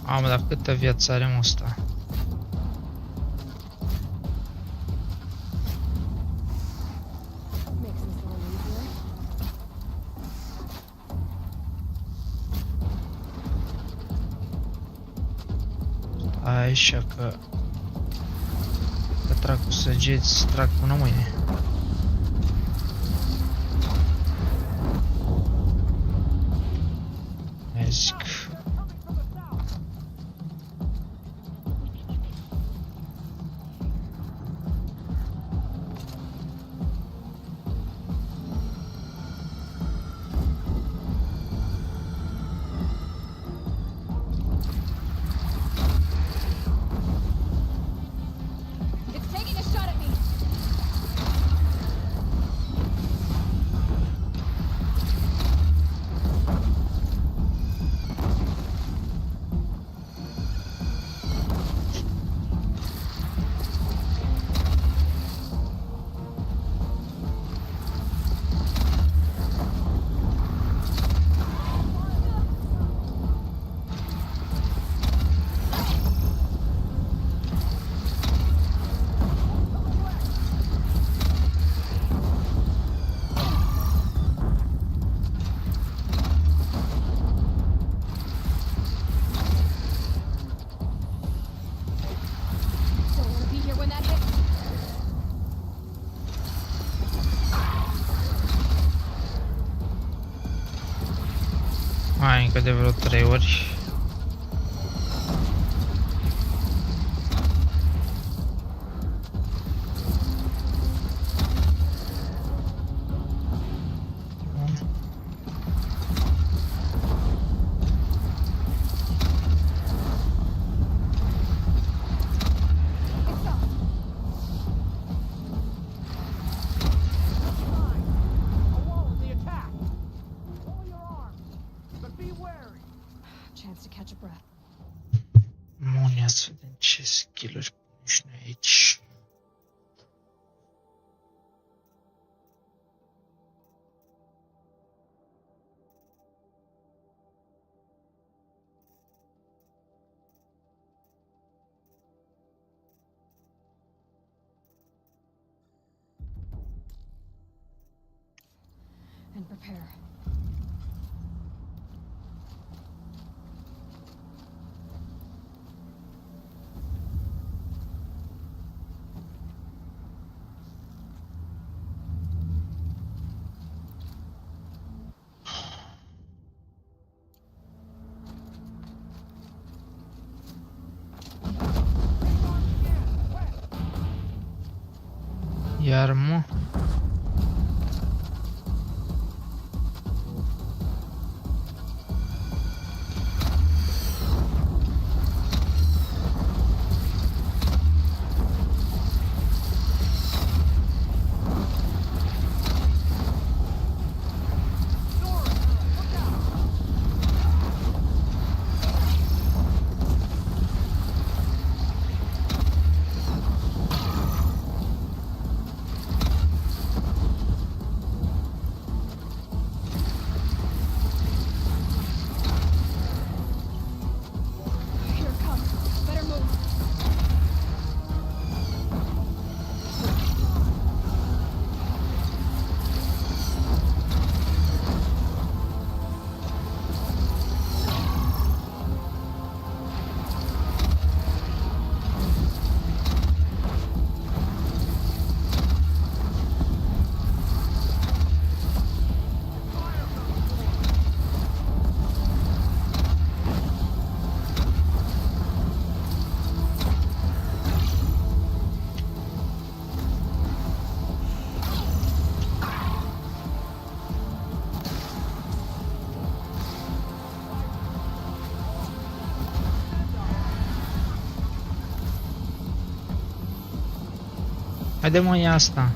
Mamă, dar câtă viață are mă ăsta? Makes this a little easier. Așa că trag cu săgeți, trag până mâine. Mai zic. It's taking a shot at me. Don't want to be here when that hits. Mai încă de vreo 3 ori. It's up. Alone, the attack. Lower your arms, but be wary. Chance to catch a breath. Bun, ia să vedem ce skill-uri punem și noi aici. And prepare. Iar mă. Haide mă, ia asta.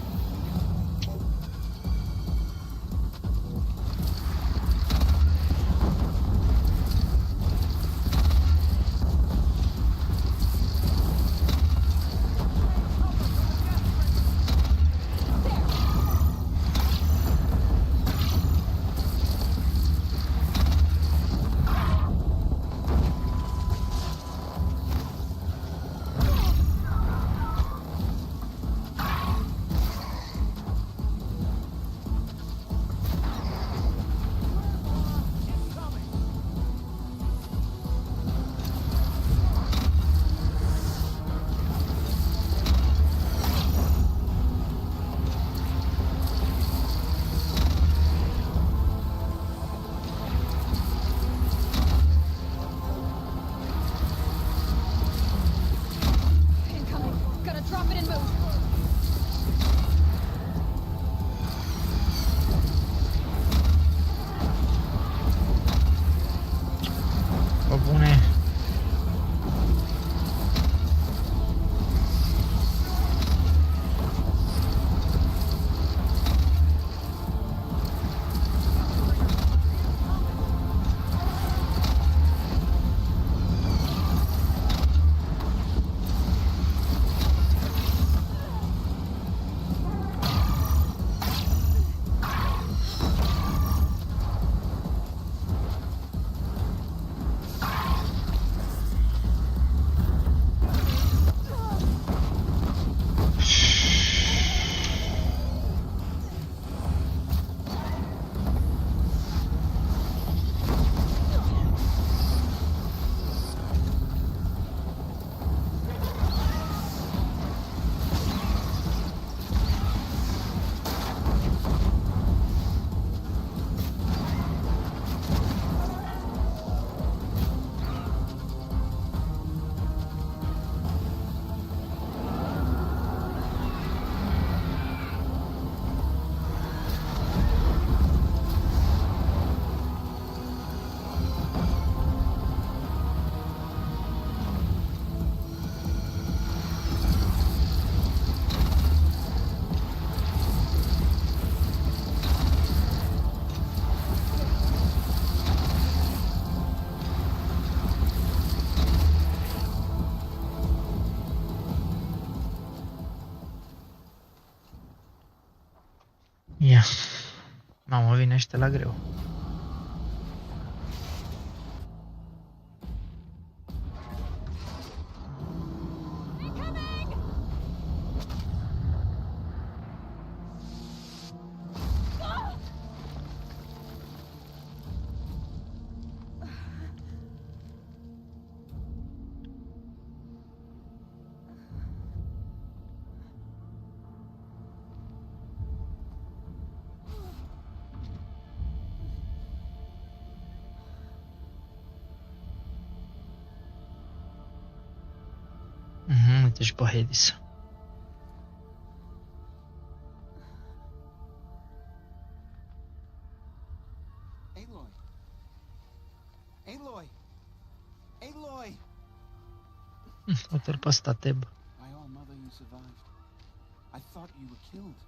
Ia. Mamă, vine ăștia la greu. Uite și pe Hades. Aloy! O pe ăsta Teb. My own mother, you survived. I thought you were killed.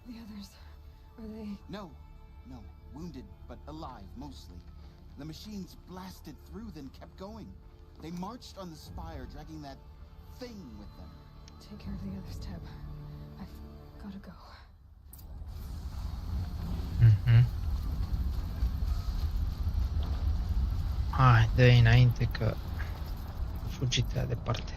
The others, are they... No. Wounded, but alive, mostly. The machines blasted through, then kept going. They marched on the spire, dragging that thing with them. Take care of the others, Teb. I've gotta go. Hai, dă-i înainte că a fugit prea departe.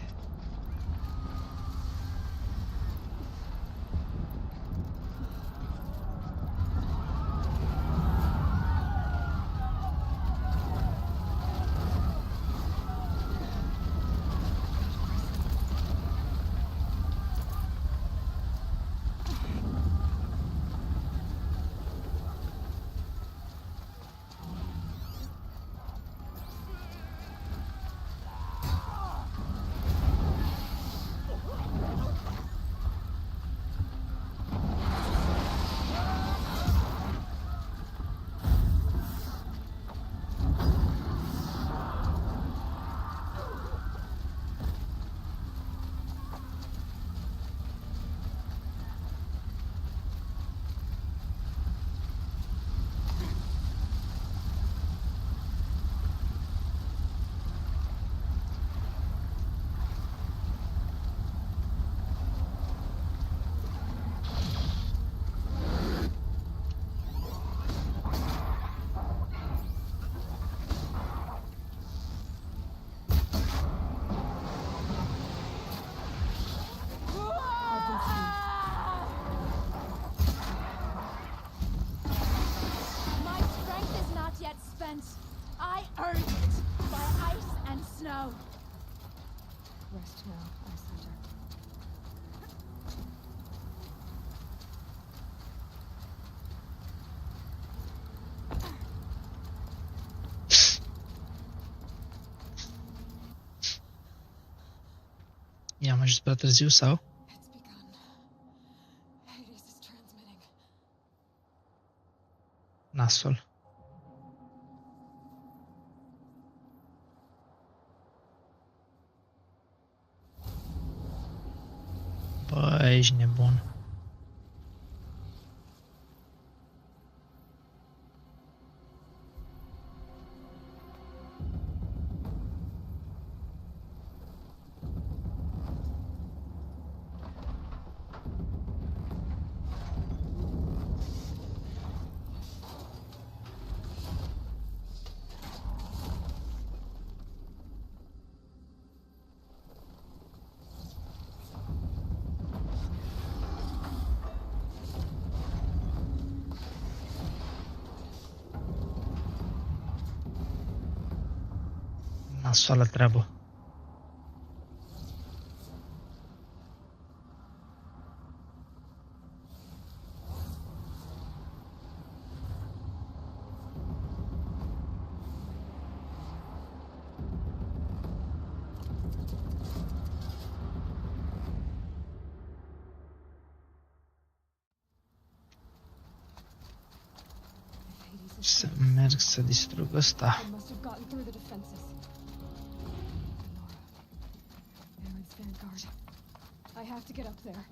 I earned it by ice and snow. Rest now, Ice Hunter. I-am ajuns prea târziu sau? It's begun. Hades is transmitting. Nasol. Bă, ești nebun. Nasoală treabă. Să merg să distrug ăsta. I have to get up there.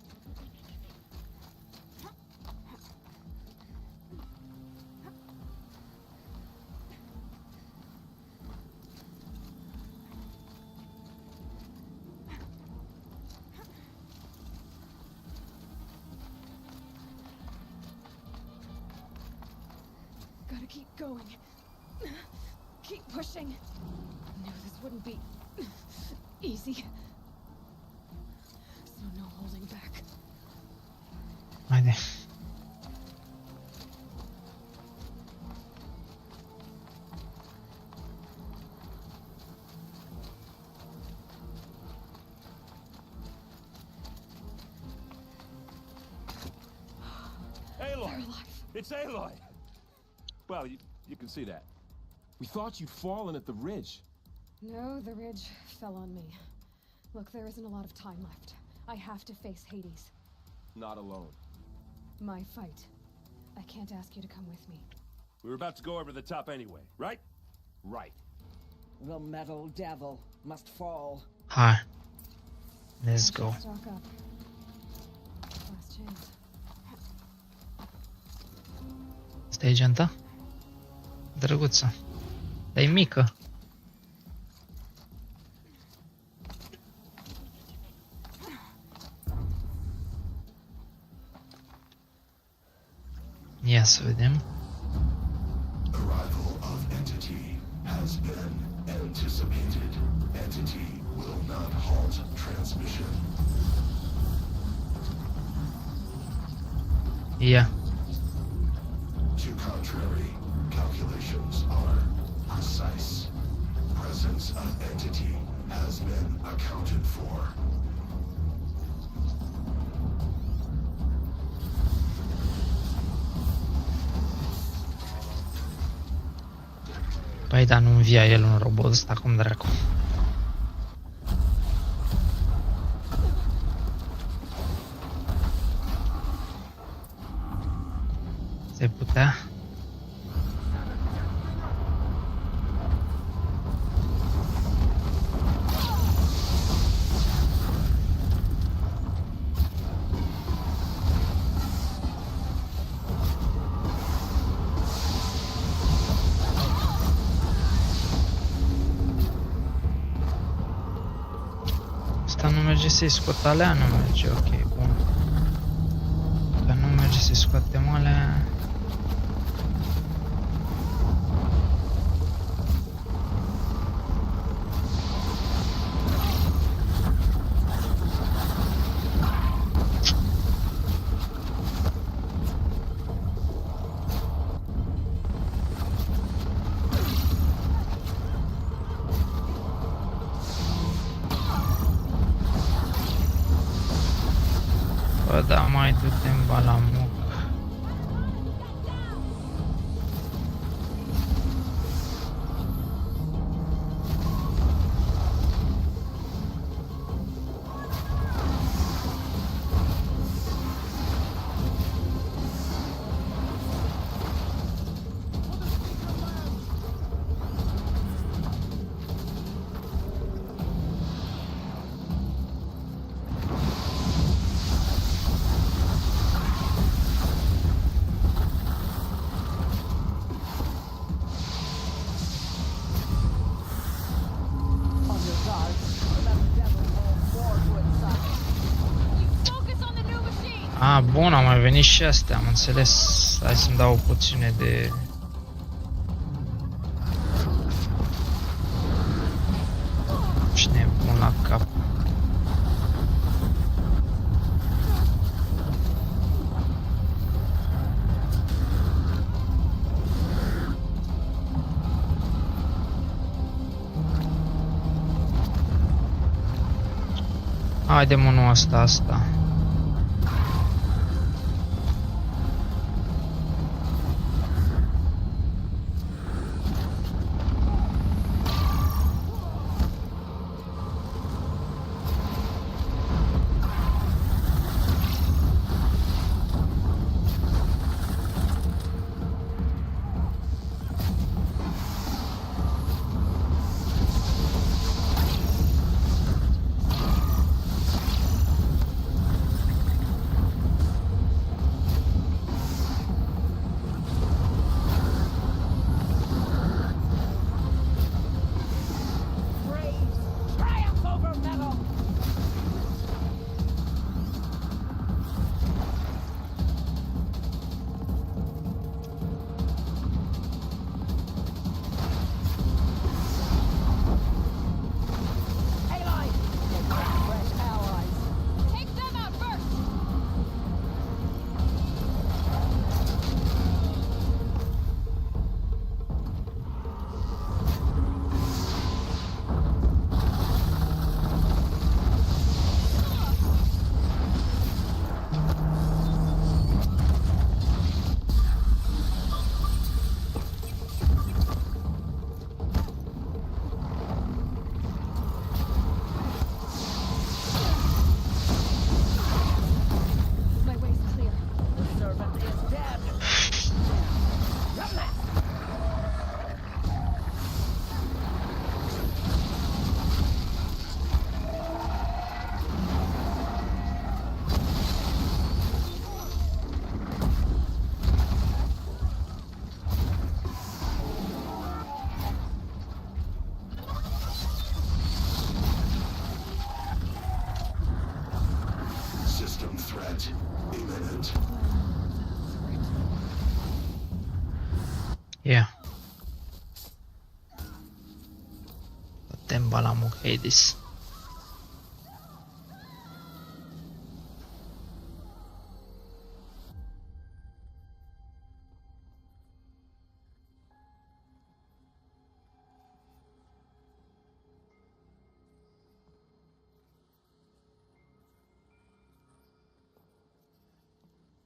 Gotta keep going. Keep pushing. Knew this wouldn't be easy. So no holding back. Haide. Aloy! It's Aloy! Well, you can see that. We thought you'd fallen at the ridge. No, the ridge fell on me. Look, there isn't a lot of time left. I have to face Hades. Not alone. My fight. I can't ask you to come with me. We were about to go over the top anyway, right? Right. The metal devil must fall. Hai. Let's go. Stock up. Last chance. Asta e geanta? Drăguță. Dar e mică. Ia să vedem. Arrival of entity has been anticipated. Entity will not halt transmission. Ia. To contrary, calculations are precise. Presence of entity has been accounted for. Păi dar nu învia el un robot ăsta, cum dracu. Se putea? Nu merge să-i scot alea, nu merge, ok, bun. Că nu merge să-i scoatem alea. Bă, da, mai du-te în balamuc. Ah, bun, au mai venit și astea, am înțeles. Hai să-mi dau o puține de... Cine e bun la cap? Haide mă, nu asta. Tembalamuk Hades.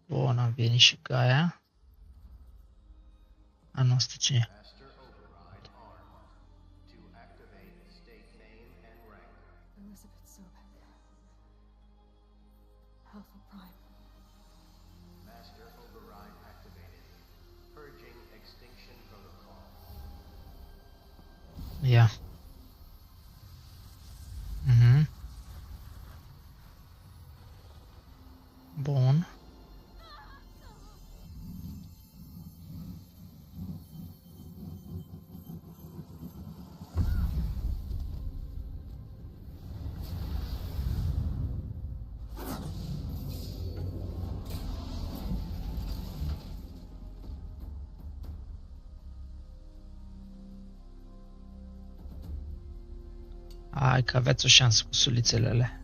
Bun, am venit și Gaia. A, nu, asta cine? Elizabeth Sobek. Alpha Prime. Master override activated. Purging extinction protocol. Ia. Bun. Hai că aveți o șansă cu sulițele alea.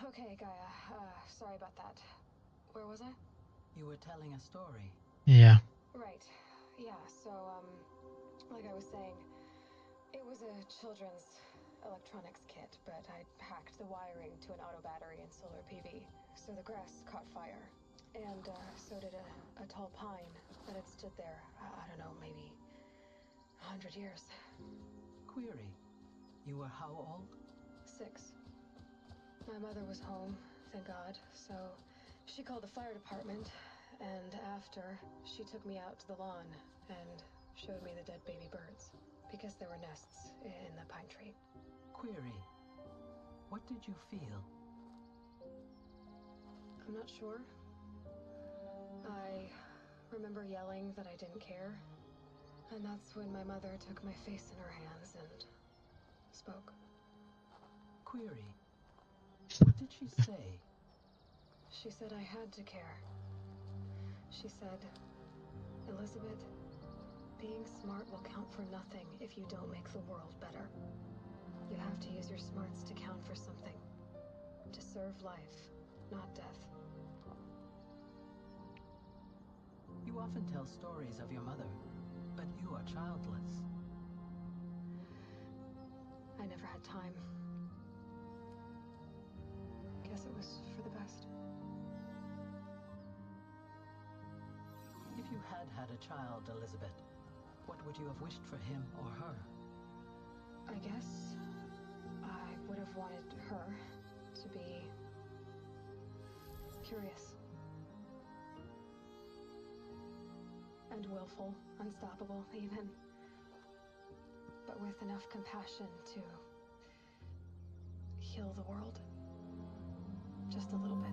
Okay, Gaia. Sorry about that. Where was I? You were telling a story. Yeah. Right. Yeah, so, like I was saying, it was a children's electronics kit, but I hacked the wiring to an auto battery and solar PV. So the grass caught fire. And, so did a tall pine that had stood there, I don't know, maybe 100 years. Query. You were how old? 6. My mother was home, thank God, so she called the fire department, and after, she took me out to the lawn and showed me the dead baby birds, because there were nests in the pine tree. Query. What did you feel? I'm not sure. I remember yelling that I didn't care, and that's when my mother took my face in her hands and spoke. Query. What did she say? She said I had to care. She said, Elizabeth, being smart will count for nothing if you don't make the world better. You have to use your smarts to count for something. To serve life, not death. You often tell stories of your mother, but you are childless. I never had time. Guess it was for the best. If you had had a child, Elizabeth, what would you have wished for him or her? I guess I would have wanted her to be curious. And willful, unstoppable even. But with enough compassion to heal the world. Just a little bit.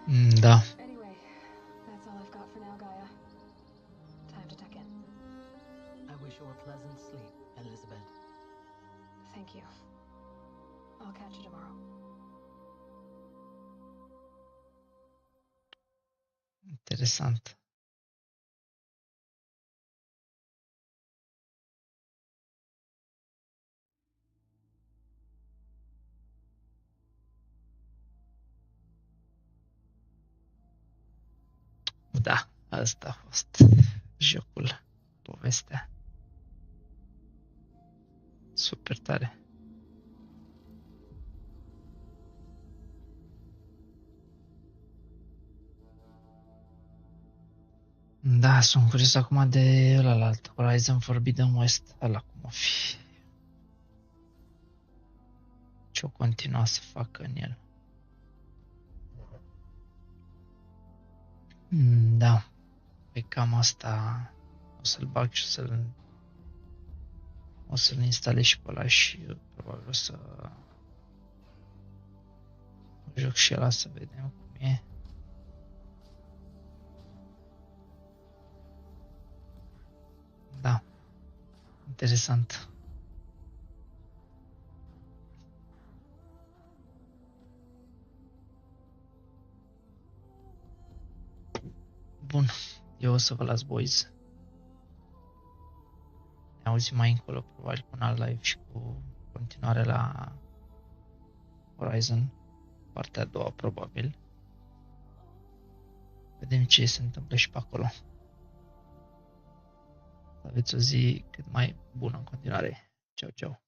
Da. Anyway, that's all I've got for now, Gaia. Time to tuck in. I wish you a pleasant sleep, Elizabeth. Thank you. I'll catch you tomorrow. Interesant. Da, asta a fost jocul, povestea. Super tare. Da, sunt curios acum de ălalt, Horizon Forbidden West, ăla cum o fi. Ce-o continua să facă în el. Da, pe cam asta o să-l bag și o să-l instalez și pe ăla și probabil o să joc și ăla să vedem cum e. Da, interesant. Bun, eu o să vă las, boys. Ne auzim mai încolo, probabil cu un alt live și cu continuare la Horizon, partea a doua, probabil. Vedem ce se întâmplă și pe acolo. Aveți o zi cât mai bună în continuare. Ceau, ceau.